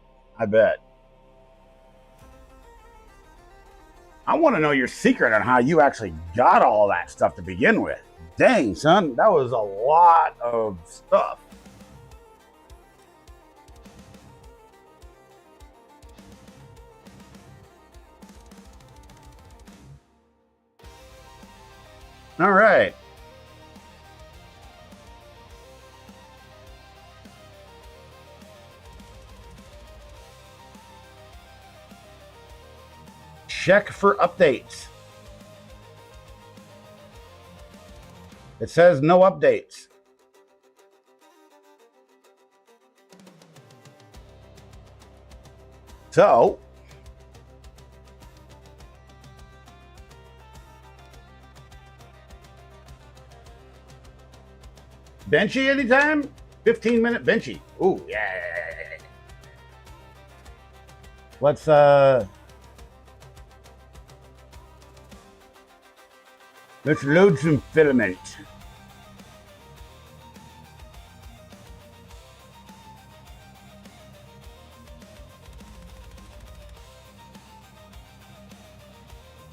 I want to know your secret on how you actually got all that stuff to begin with. Dang, son, that was a lot of stuff. All right. Check for updates. It says no updates. So, benchy anytime? 15-minute benchy. Ooh, yeah. Let's load some filament.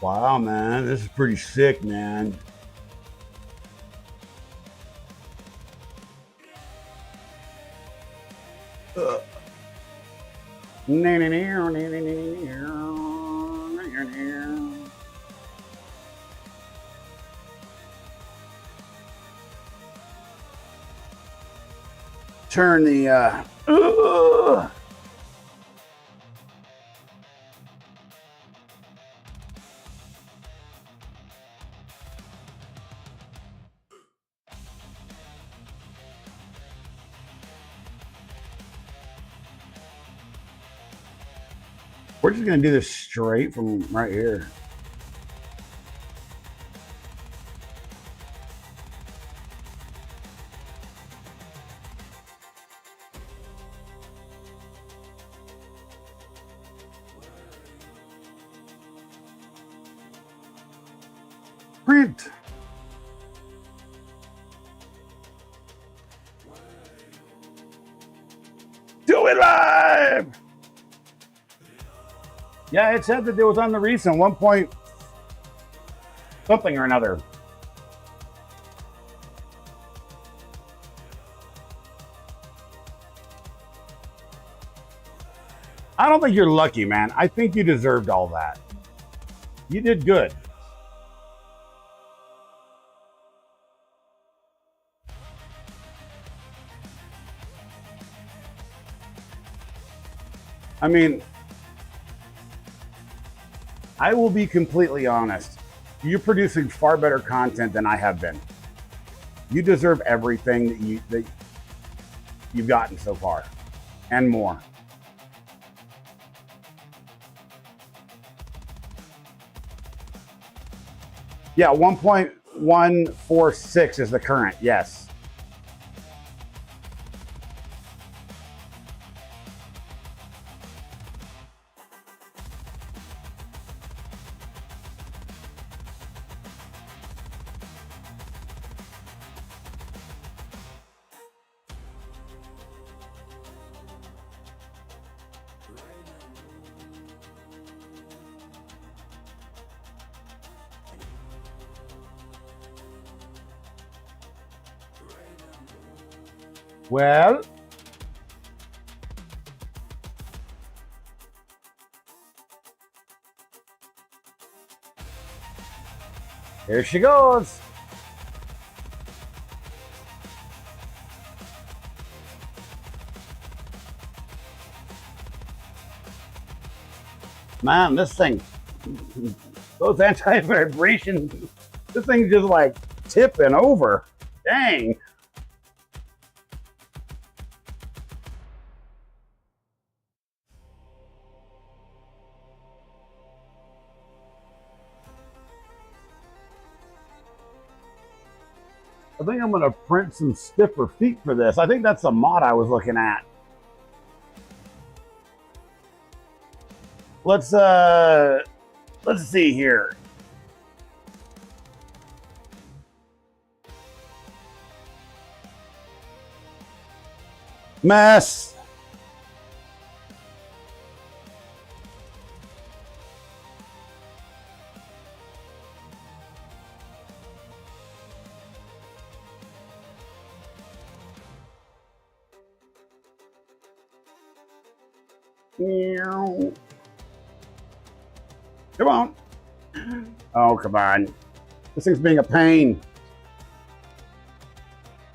Wow, man, this is pretty sick, man. Turn the we're just gonna do this straight from right here. Print. Do it live. Yeah, it said that it was on the recent 1 point something or another. I don't think you're lucky, man. I think you deserved all that. You did good. I mean, I will be completely honest. You're producing far better content than I have been. You deserve everything that you've gotten so far, and more. Yeah, 1.146 is the current. Yes. Well, here she goes. Man, this thing, those anti-vibration, this thing's just like tipping over. Dang. I think I'm gonna print some stiffer feet for this. I think that's the mod I was looking at. Let's see here. Mess. Come on. Oh, come on. This thing's being a pain.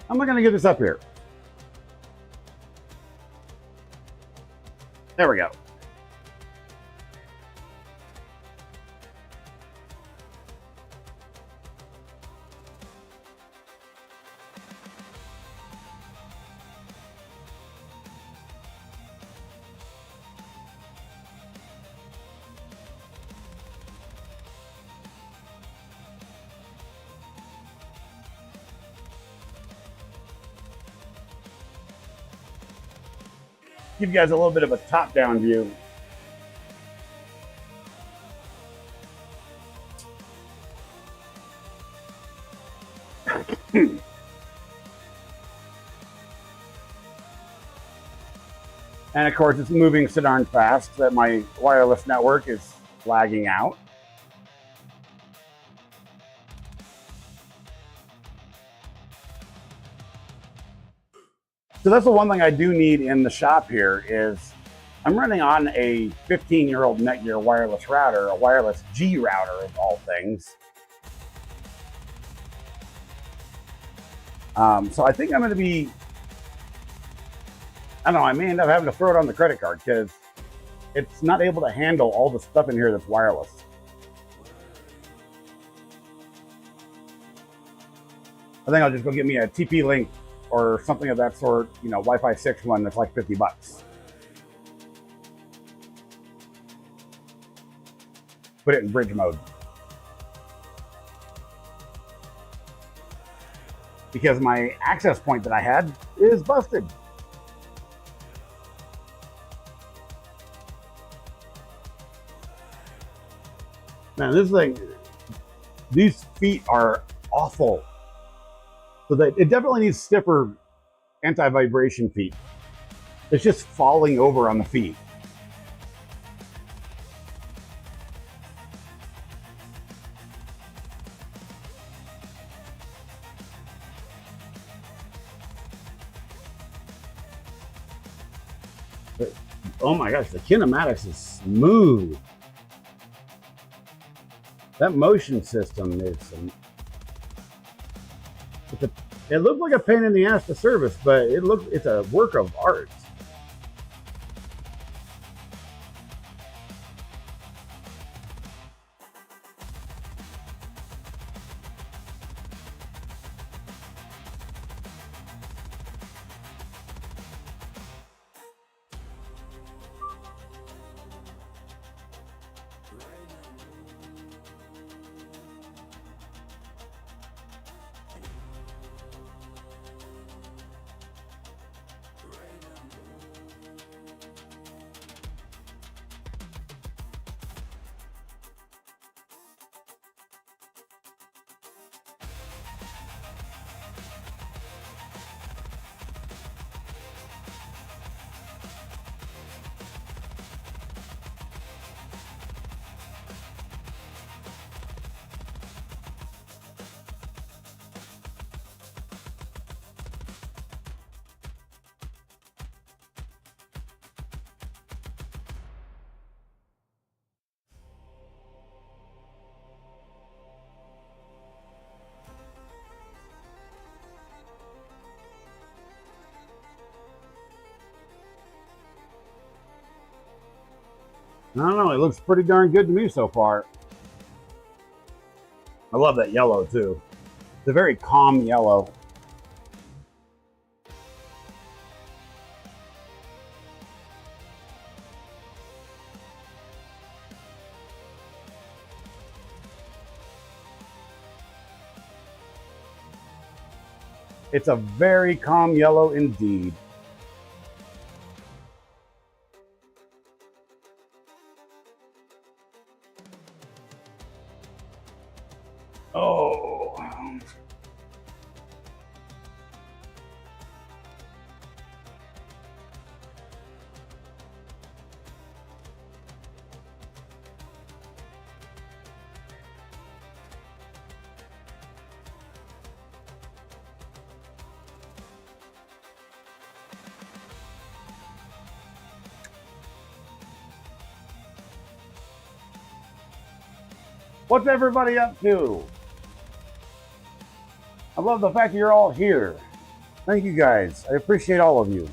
How am I going to get this up here? There we go. Give you guys a little bit of a top-down view. And of course, it's moving so darn fast that my wireless network is lagging out. So that's the one thing I do need in the shop here is I'm running on a 15-year-old Netgear wireless router, a wireless G router of all things. So I think I'm going to be, I don't know, I may end up having to throw it on the credit card because it's not able to handle all the stuff in here that's wireless. I think I'll just go get me a TP-Link or something of that sort, you know, Wi-Fi 6 one that's like 50 bucks. Put it in bridge mode. Because my access point that I had is busted. Man, this thing, these feet are awful. So that it definitely needs stiffer anti-vibration feet. It's just falling over on the feet. But, oh my gosh, the kinematics is smooth. That motion system is it looked like a pain in the ass to service, but it's a work of art. I don't know. It looks pretty darn good to me so far. I love that yellow too. It's a very calm yellow. It's a very calm yellow indeed. Oh. What's everybody up to? I love the fact that you're all here. Thank you guys. I appreciate all of you.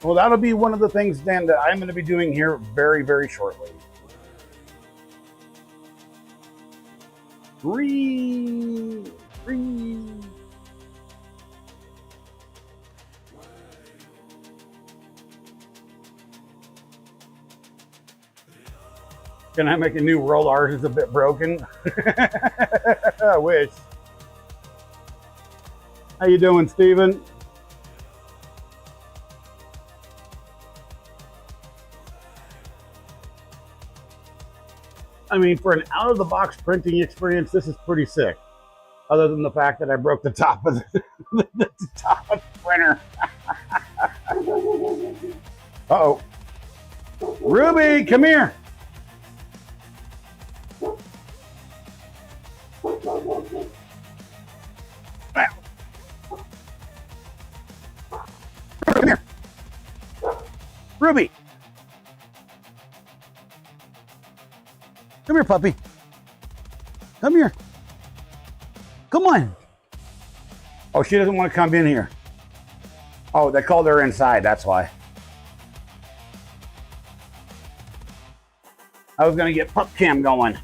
Well, that'll be one of the things, Dan, that I'm going to be doing here very, very shortly. Free. Can I make a new world? Ours is a bit broken. I wish. How you doing, Steven? I mean, for an out-of-the-box printing experience, this is pretty sick. Other than the fact that I broke the top of the top of the printer. Uh-oh. Ruby, come here. Come here. Ruby. Come here, puppy. Come here. Come on. Oh, she doesn't want to come in here. Oh, they called her inside. That's why. I was going to get pup cam going.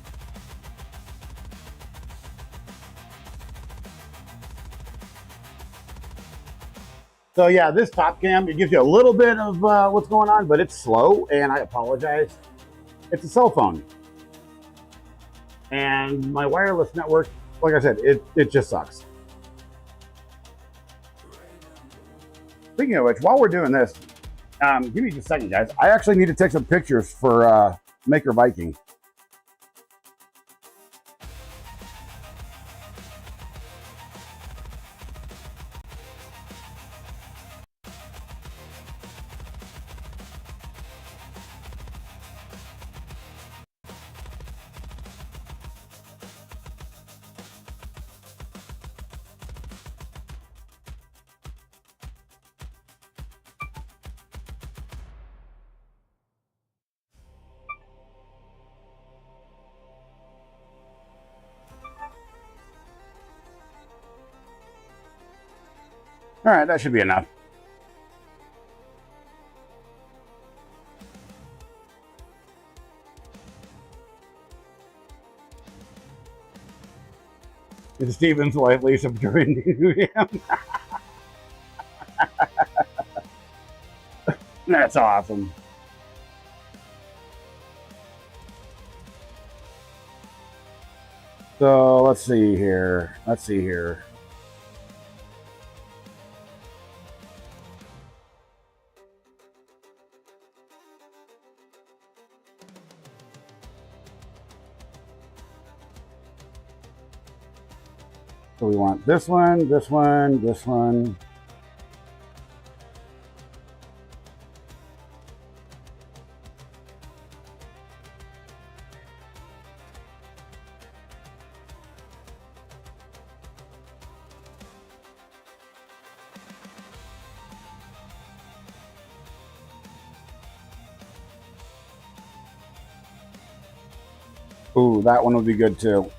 So yeah, this top cam, it gives you a little bit of what's going on, but it's slow, and I apologize. It's a cell phone. And my wireless network, like I said, it just sucks. Speaking of which, while we're doing this, give me just a second, guys. I actually need to take some pictures for Maker Viking. All right, that should be enough. It's Steven's wife, Lisa, joining him. That's awesome. So let's see here. So we want this one, this one, this one. Ooh, that one would be good too.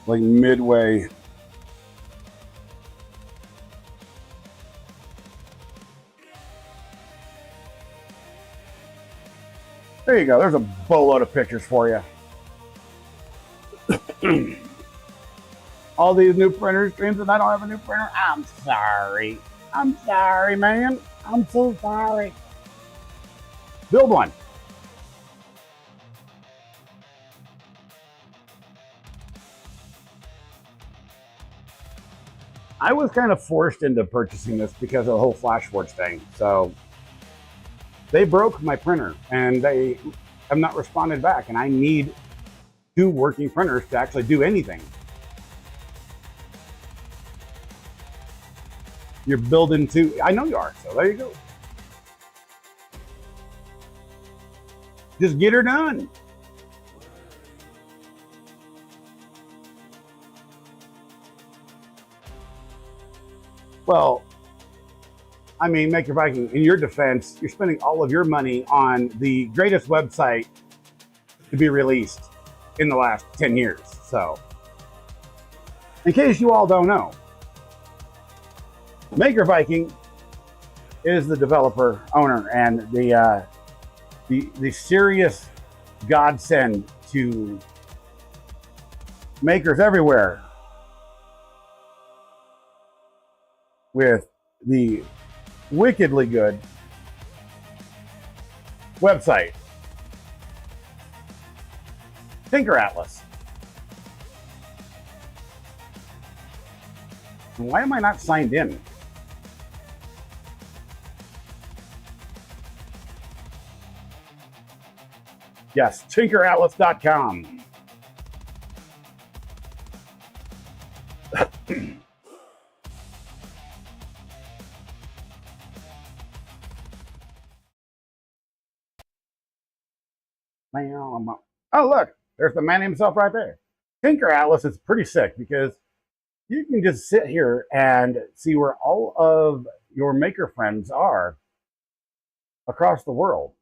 Like midway. There you go. There's a boatload of pictures for you. All these new printer streams and I don't have a new printer. I'm sorry. I'm sorry, man. I'm so sorry. Build one. I was kind of forced into purchasing this because of the whole FlashForge thing. So they broke my printer and they have not responded back. And I need 2 working printers to actually do anything. You're building 2. I know you are. So there you go. Just get her done. Well, I mean, Maker Viking, in your defense, you're spending all of your money on the greatest website to be released in the last 10 years. So, in case you all don't know, Maker Viking is the developer, owner, and the serious godsend to makers everywhere with the wickedly good website, Tinker Atlas. Why am I not signed in? Yes, tinkeratlas.com. Oh, look, there's the man himself right there. Tinker Atlas is pretty sick because you can just sit here and see where all of your maker friends are across the world.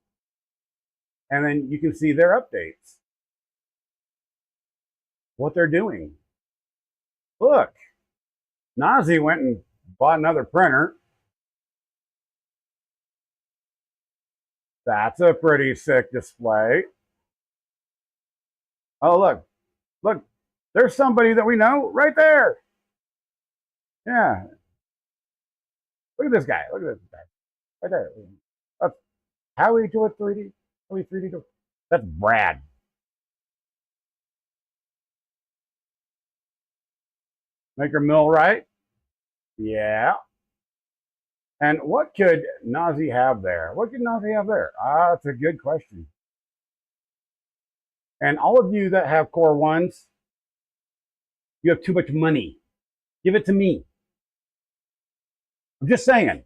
And then you can see their updates, what they're doing. Look, Nazi went and bought another printer. That's a pretty sick display. Oh, look, there's somebody that we know right there. Yeah. Look at this guy. Look at this guy. Right there. That's Howie to a 3D. Howie 3D to. That's Brad. Maker Mill, right? Yeah. And what could Nazi have there? What could Nazi have there? That's a good question. And all of you that have Core 1s, you have too much money. Give it to me. I'm just saying.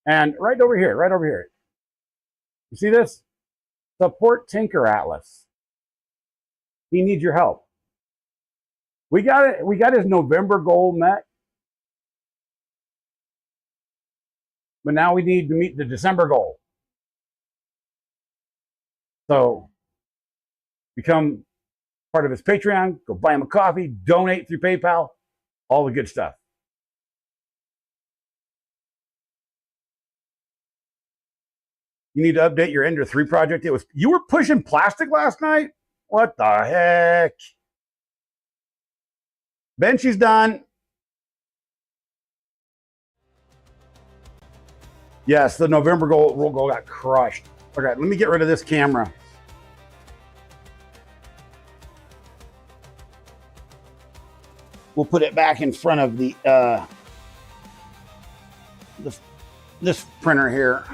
And right over here. You see this? Support Tinker Atlas. He needs your help. We got it. We got his November goal met. But now we need to meet the December goal. So become part of his Patreon, go buy him a coffee, donate through PayPal, all the good stuff. You need to update your Ender 3 project. You were pushing plastic last night? What the heck? Benchy's done. Yes, the November goal got crushed. Okay, let me get rid of this camera. We'll put it back in front of this printer here.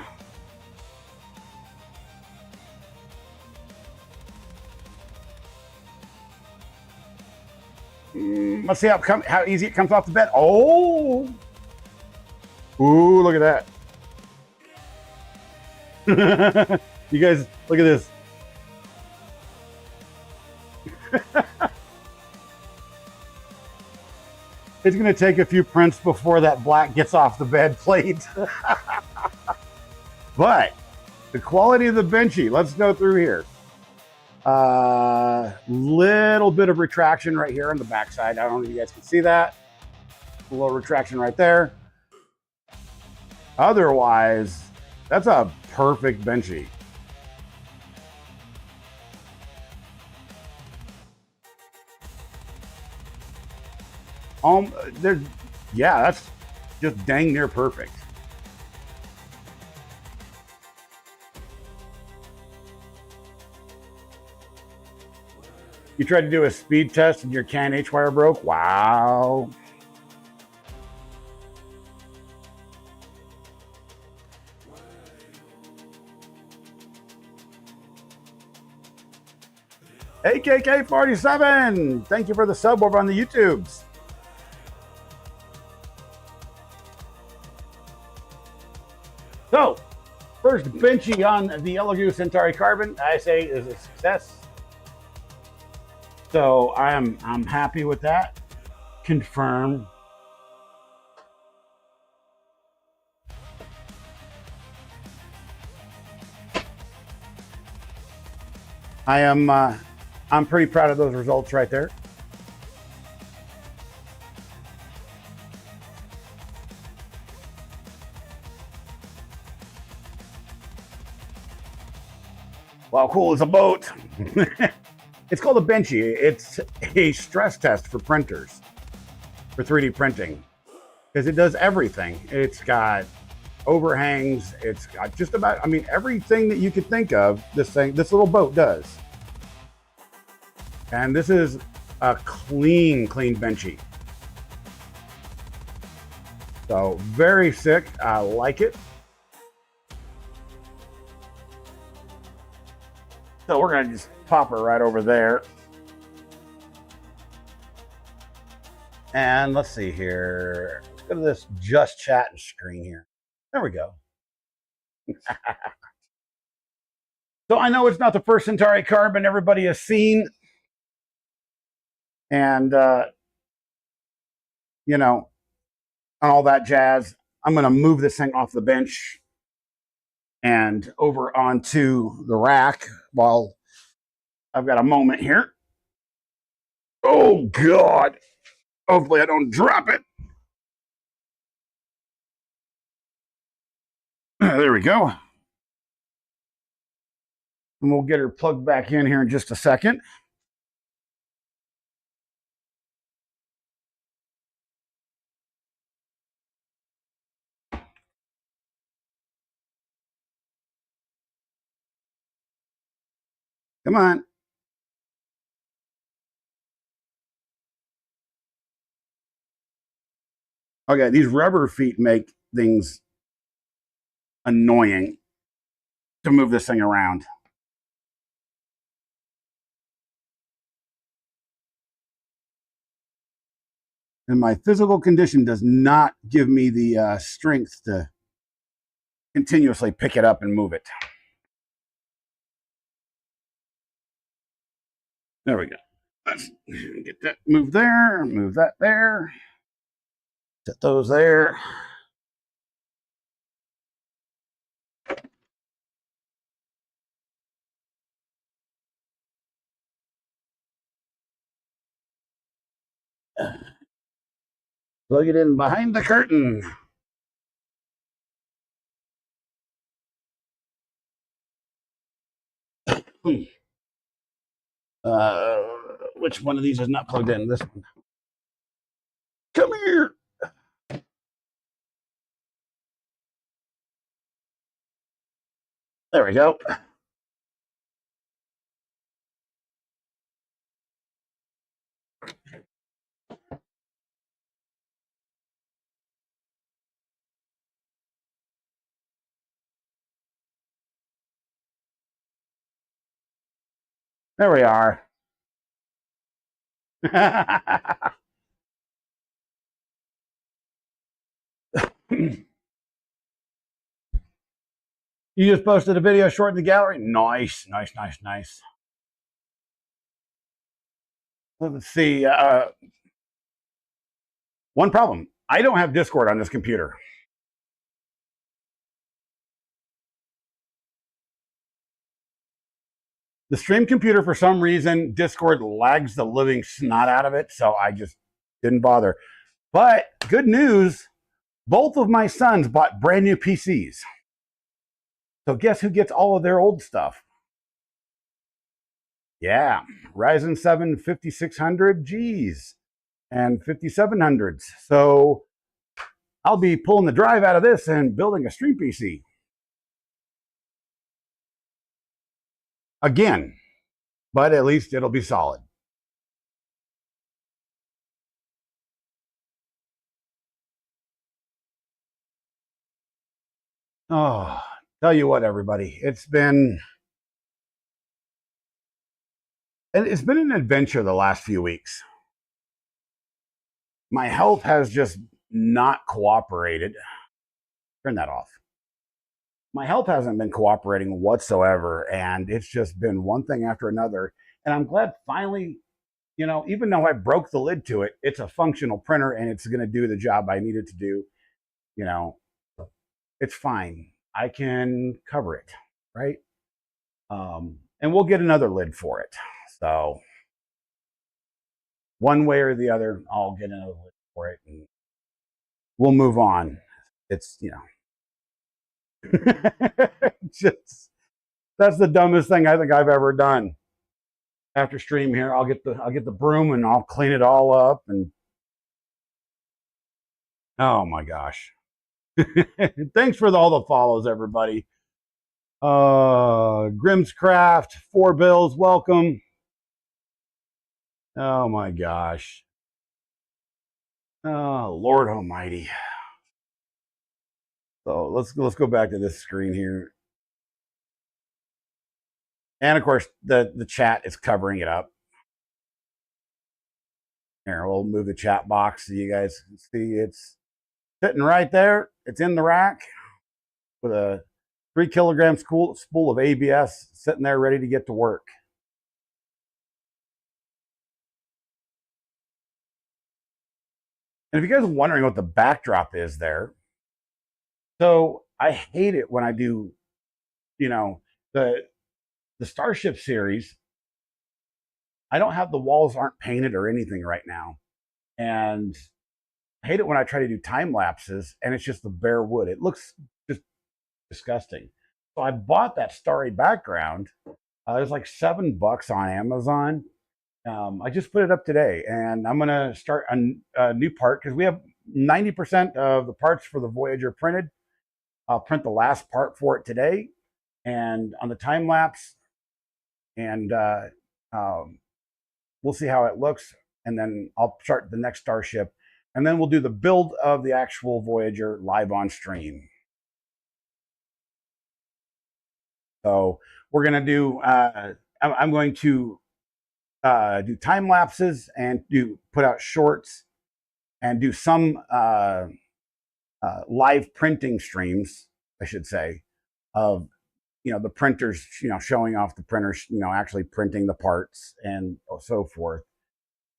Let's see how easy it comes off the bed. Oh, ooh, look at that. You guys, look at this. It's going to take a few prints before that black gets off the bed plate. But the quality of the benchy, let's go through here. Little bit of retraction right here on the backside. I don't know if you guys can see that. A little retraction right there. Otherwise, that's a perfect benchy. Yeah, that's just dang near perfect. You tried to do a speed test and your CAN H wire broke? Wow. AKK47, thank you for the sub over on the YouTubes. So, first benchy on the Yellow Goose Centauri Carbon, I say is a success. So I'm happy with that. Confirm. I'm pretty proud of those results right there. Wow, cool is a boat. It's called a benchy. It's a stress test for printers, for 3D printing, because it does everything. It's got overhangs. It's got just about, I mean, everything that you could think of, this little boat does. And this is a clean benchy. So very sick. I like it. So we're gonna just pop her right over there. And let's see here. Let's go to this just chatting screen here. There we go. So I know it's not the first Centauri Carbon everybody has seen. And, you know, all that jazz. I'm going to move this thing off the bench and over onto the rack while I've got a moment here. Oh, God. Hopefully I don't drop it. There we go. And we'll get her plugged back in here in just a second. Come on. Okay, these rubber feet make things annoying to move this thing around. And my physical condition does not give me the strength to continuously pick it up and move it. There we go. Let's get that move there, move that there, set those there. Plug it in behind the curtain. Which one of these is not plugged in? This one. Come here. There we go. There we are. You just posted a video short in the gallery. Nice, nice, nice, nice. Let's see. One problem. I don't have Discord on this computer. The stream computer, for some reason, Discord lags the living snot out of it, so I just didn't bother. But good news, both of my sons bought brand new PCs. So guess who gets all of their old stuff? Yeah, Ryzen 7 5600Gs and 5700s. So I'll be pulling the drive out of this and building a stream PC. Again, but at least it'll be solid. Oh, tell you what, everybody, it's been an adventure the last few weeks. My health has just not cooperated. Turn that off. My health hasn't been cooperating whatsoever, and it's just been one thing after another. And I'm glad finally, even though I broke the lid to it, it's a functional printer and it's going to do the job I need it to do. It's fine. I can cover it, right? And we'll get another lid for it. So one way or the other, I'll get another lid for it and we'll move on. It's, just, that's the dumbest thing I think I've ever done. After stream here, I'll get the broom and I'll clean it all up, and oh my gosh. Thanks for all the follows, everybody. Grimm's Craft, 4 Bills, welcome. Oh my gosh. Oh, Lord Almighty. So let's go back to this screen here. And of course, the chat is covering it up. Here, we'll move the chat box so you guys can see it's sitting right there. It's in the rack with a 3 kilogram spool of ABS sitting there ready to get to work. And if you guys are wondering what the backdrop is there, so I hate it when I do, the Starship series. I don't have, the walls aren't painted or anything right now. And I hate it when I try to do time lapses and it's just the bare wood. It looks just disgusting. So I bought that starry background. It was like $7 on Amazon. I just put it up today, and I'm going to start a new part because we have 90% of the parts for the Voyager printed. I'll print the last part for it today, and on the time lapse, and we'll see how it looks, and then I'll start the next Starship, and then we'll do the build of the actual Voyager live on stream. So we're going to do, I'm going to do time lapses and put out shorts and do some live printing streams, I should say, of the printers, showing off the printers, actually printing the parts and so forth.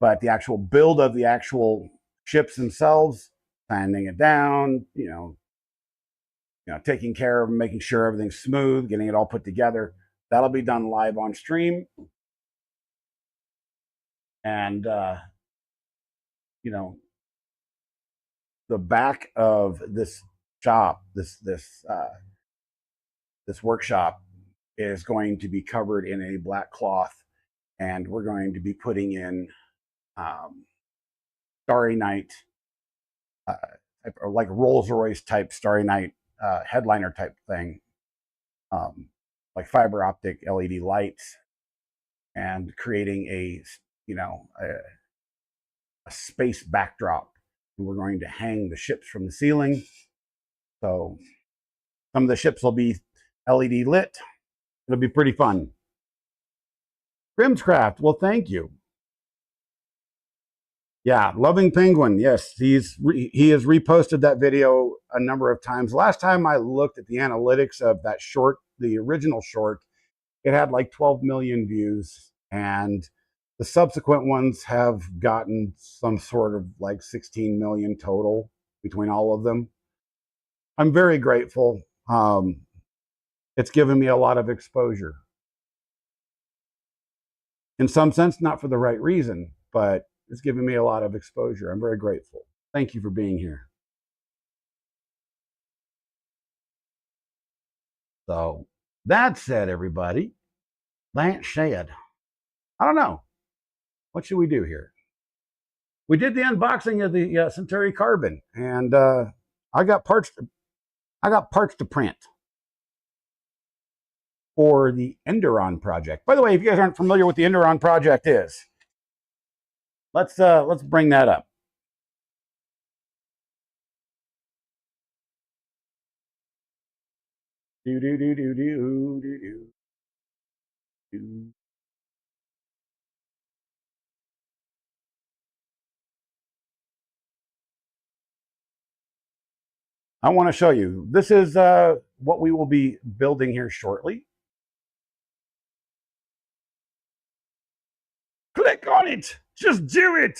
But the actual build of the actual ships themselves, sanding it down, taking care of making sure everything's smooth, getting it all put together, that'll be done live on stream. And the back of this shop, this workshop is going to be covered in a black cloth, and we're going to be putting in Starry Night, or like Rolls-Royce type Starry Night headliner type thing, like fiber optic LED lights, and creating a space backdrop. And we're going to hang the ships from the ceiling. So some of the ships will be LED lit. It'll be pretty fun. Grimm's Craft, well, thank you. Yeah, Loving Penguin, yes, he has reposted that video a number of times. Last time I looked at the analytics of that short, the original short, it had like 12 million views, and the subsequent ones have gotten some sort of like 16 million total between all of them. I'm very grateful. It's given me a lot of exposure. In some sense, not for the right reason, but it's given me a lot of exposure. I'm very grateful. Thank you for being here. So that said, everybody, Lance said, I don't know. What should we do here? We did the unboxing of the Centauri Carbon, and I got parts. I got parts to print for the Enderon project. By the way, if you guys aren't familiar with the Enderon project is, let's bring that up. Do do do do do do do. I want to show you. This is what we will be building here shortly. Click on it. Just do it.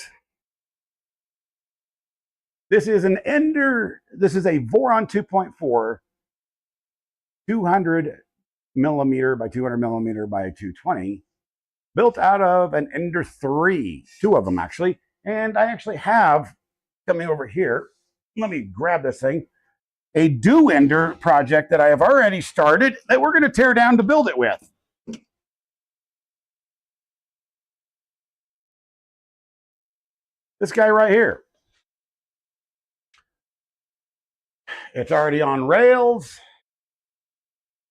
This is an Ender. This is a Voron 2.4, 200 millimeter by 200 millimeter by 220, built out of an Ender 3, two of them actually. And I actually have coming over here. Let me grab this thing. A Do Ender project that I have already started that we're going to tear down to build it with. This guy right here. It's already on rails.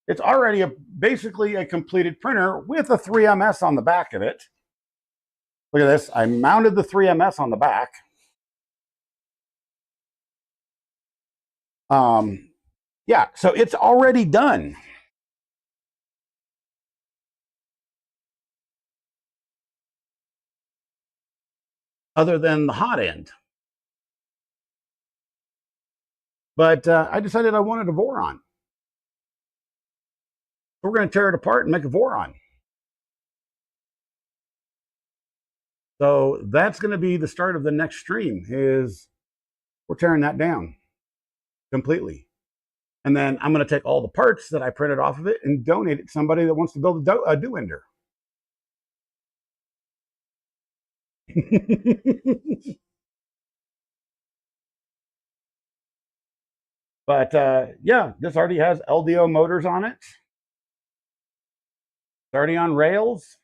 It's already basically a completed printer with a 3MS on the back of it. Look at this. I mounted the 3MS on the back. Yeah, so it's already done. Other than the hot end. But I decided I wanted a Voron. We're going to tear it apart and make a Voron. So that's going to be the start of the next stream, is we're tearing that down completely. And then I'm going to take all the parts that I printed off of it and donate it to somebody that wants to build a Do Ender. But yeah, this already has LDO motors on it. It's already on rails.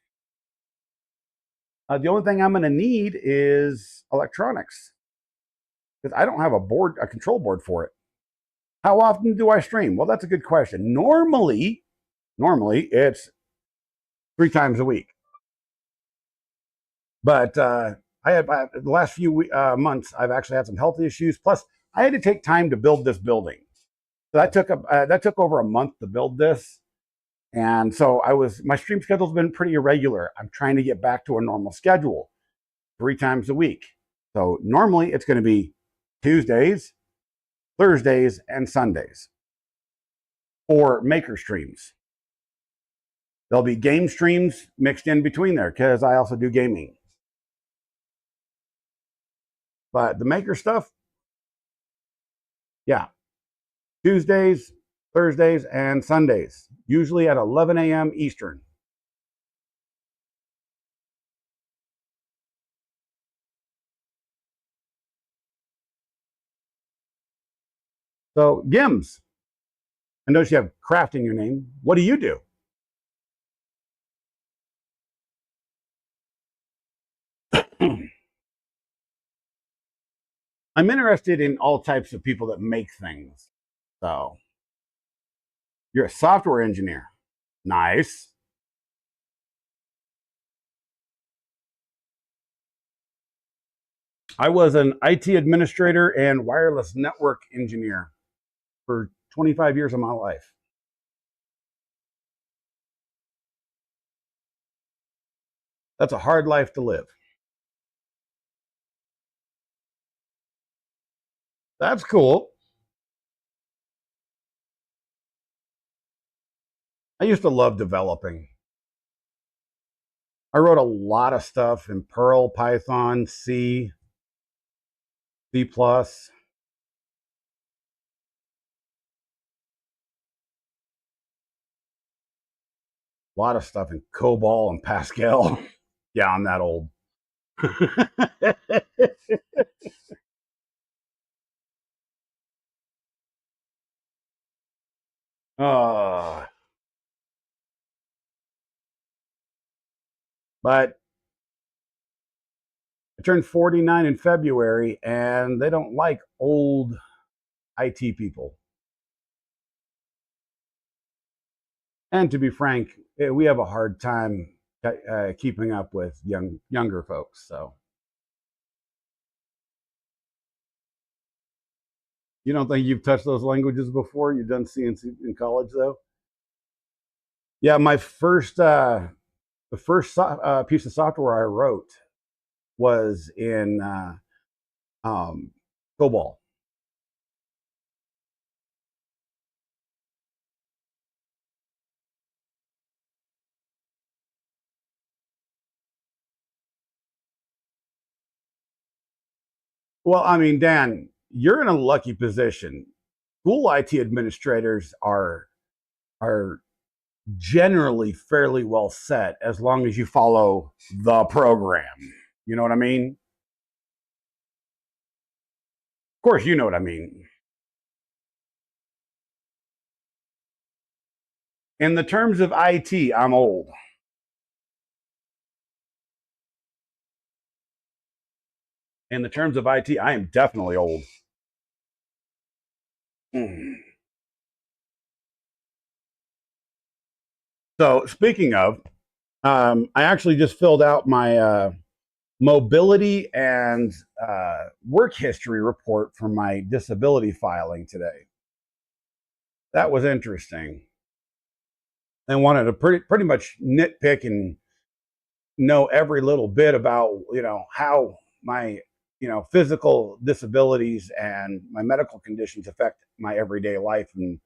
The only thing I'm going to need is electronics, because I don't have a control board for it. How often do I stream? Well, that's a good question. Normally it's 3 times a week. But the last few months, I've actually had some health issues. Plus, I had to take time to build this building. So that took over a month to build this. And so my stream schedule's been pretty irregular. I'm trying to get back to a normal schedule, 3 times a week. So normally it's going to be Tuesdays, Thursdays, and Sundays for maker streams. There'll be game streams mixed in between there, because I also do gaming. But the maker stuff, yeah, Tuesdays, Thursdays, and Sundays, usually at 11 a.m. Eastern. So, Gims, I notice you have craft in your name. What do you do? I'm interested in all types of people that make things. So, you're a software engineer. Nice. I was an IT administrator and wireless network engineer for 25 years of my life. That's a hard life to live. That's cool. I used to love developing. I wrote a lot of stuff in Perl, Python, C, C++. A lot of stuff in COBOL and Pascal. Yeah, I'm that old. uh, but I turned 49 in February, and they don't like old IT people. And to be frank, we have a hard time keeping up with younger folks. So you don't think you've touched those languages before? You've done CNC in college, though. Yeah, my first the first piece of software I wrote was in um, COBOL. Well, I mean, Dan, you're in a lucky position. School IT administrators are generally fairly well set as long as you follow the program. You know what I mean? Of course, you know what I mean. In the terms of IT, I'm old. In the terms of IT, I am definitely old. So, speaking of, I actually just filled out my mobility and work history report for my disability filing today. That was interesting. They wanted to pretty much nitpick and know every little bit about how my physical disabilities and my medical conditions affect my everyday life, and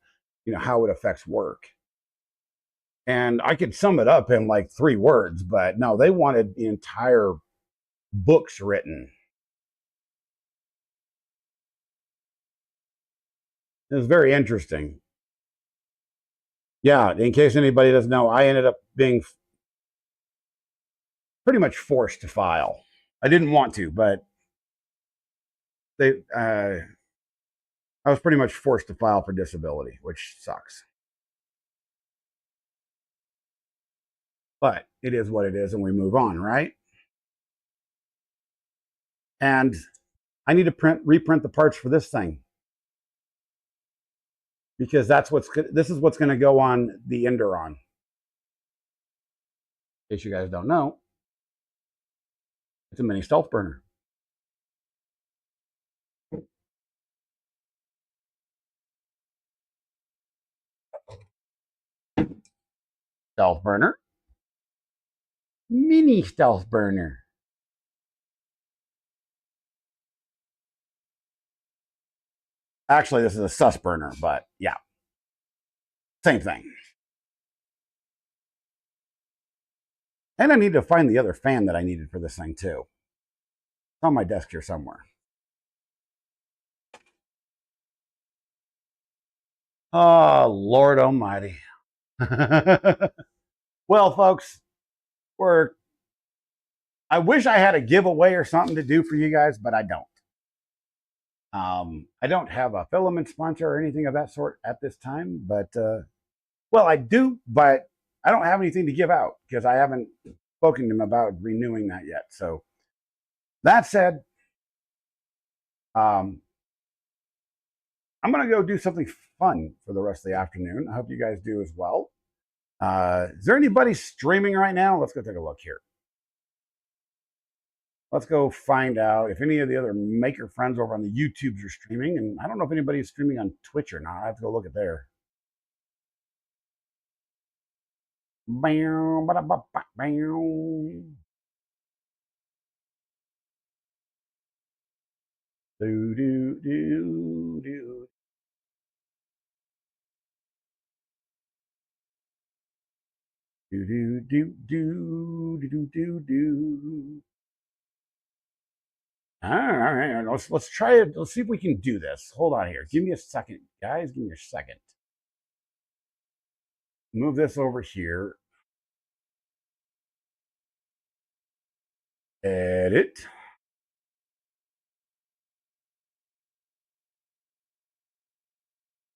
how it affects work. And I could sum it up in like 3 words, but no, they wanted the entire books written. It was very interesting. Yeah, in case anybody doesn't know, I ended up being pretty much forced to file. I didn't want to, but they I was pretty much forced to file for disability, which sucks. But it is what it is, and we move on, right? And I need to reprint the parts for this thing, because this is what's going to go on the Enduron. In case you guys don't know, it's a mini stealth burner. Stealth burner, mini stealth burner. Actually, this is a sus burner, but yeah, same thing. And I need to find the other fan that I needed for this thing too. It's on my desk here somewhere. Oh, Lord Almighty. Well, folks, I wish I had a giveaway or something to do for you guys, but I don't. I don't have a filament sponsor or anything of that sort at this time, but well, I do, but I don't have anything to give out because I haven't spoken to them about renewing that yet. So that said, um, I'm going to go do something fun for the rest of the afternoon. I hope you guys do as well. Is there anybody streaming right now? Let's go take a look here. Let's go find out if any of the other maker friends over on the YouTubes are streaming. And I don't know if anybody's streaming on Twitch or not. I have to go look at there. Do, do, do, do. Do. All right, let's try it. Let's see if we can do this. Hold on here. Give me a second, guys. Give me a second. Move this over here. Edit.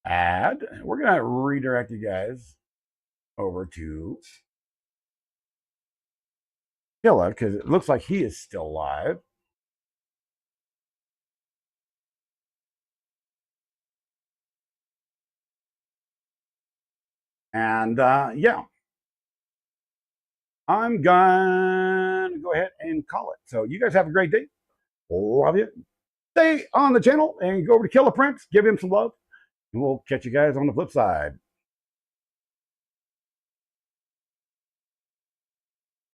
Add. We're gonna redirect you guys over to Killa because it looks like he is still live. And yeah, I'm gonna go ahead and call it. So you guys have a great day. Love you. Stay on the channel and go over to Killa Prince. Give him some love. And we'll catch you guys on the flip side.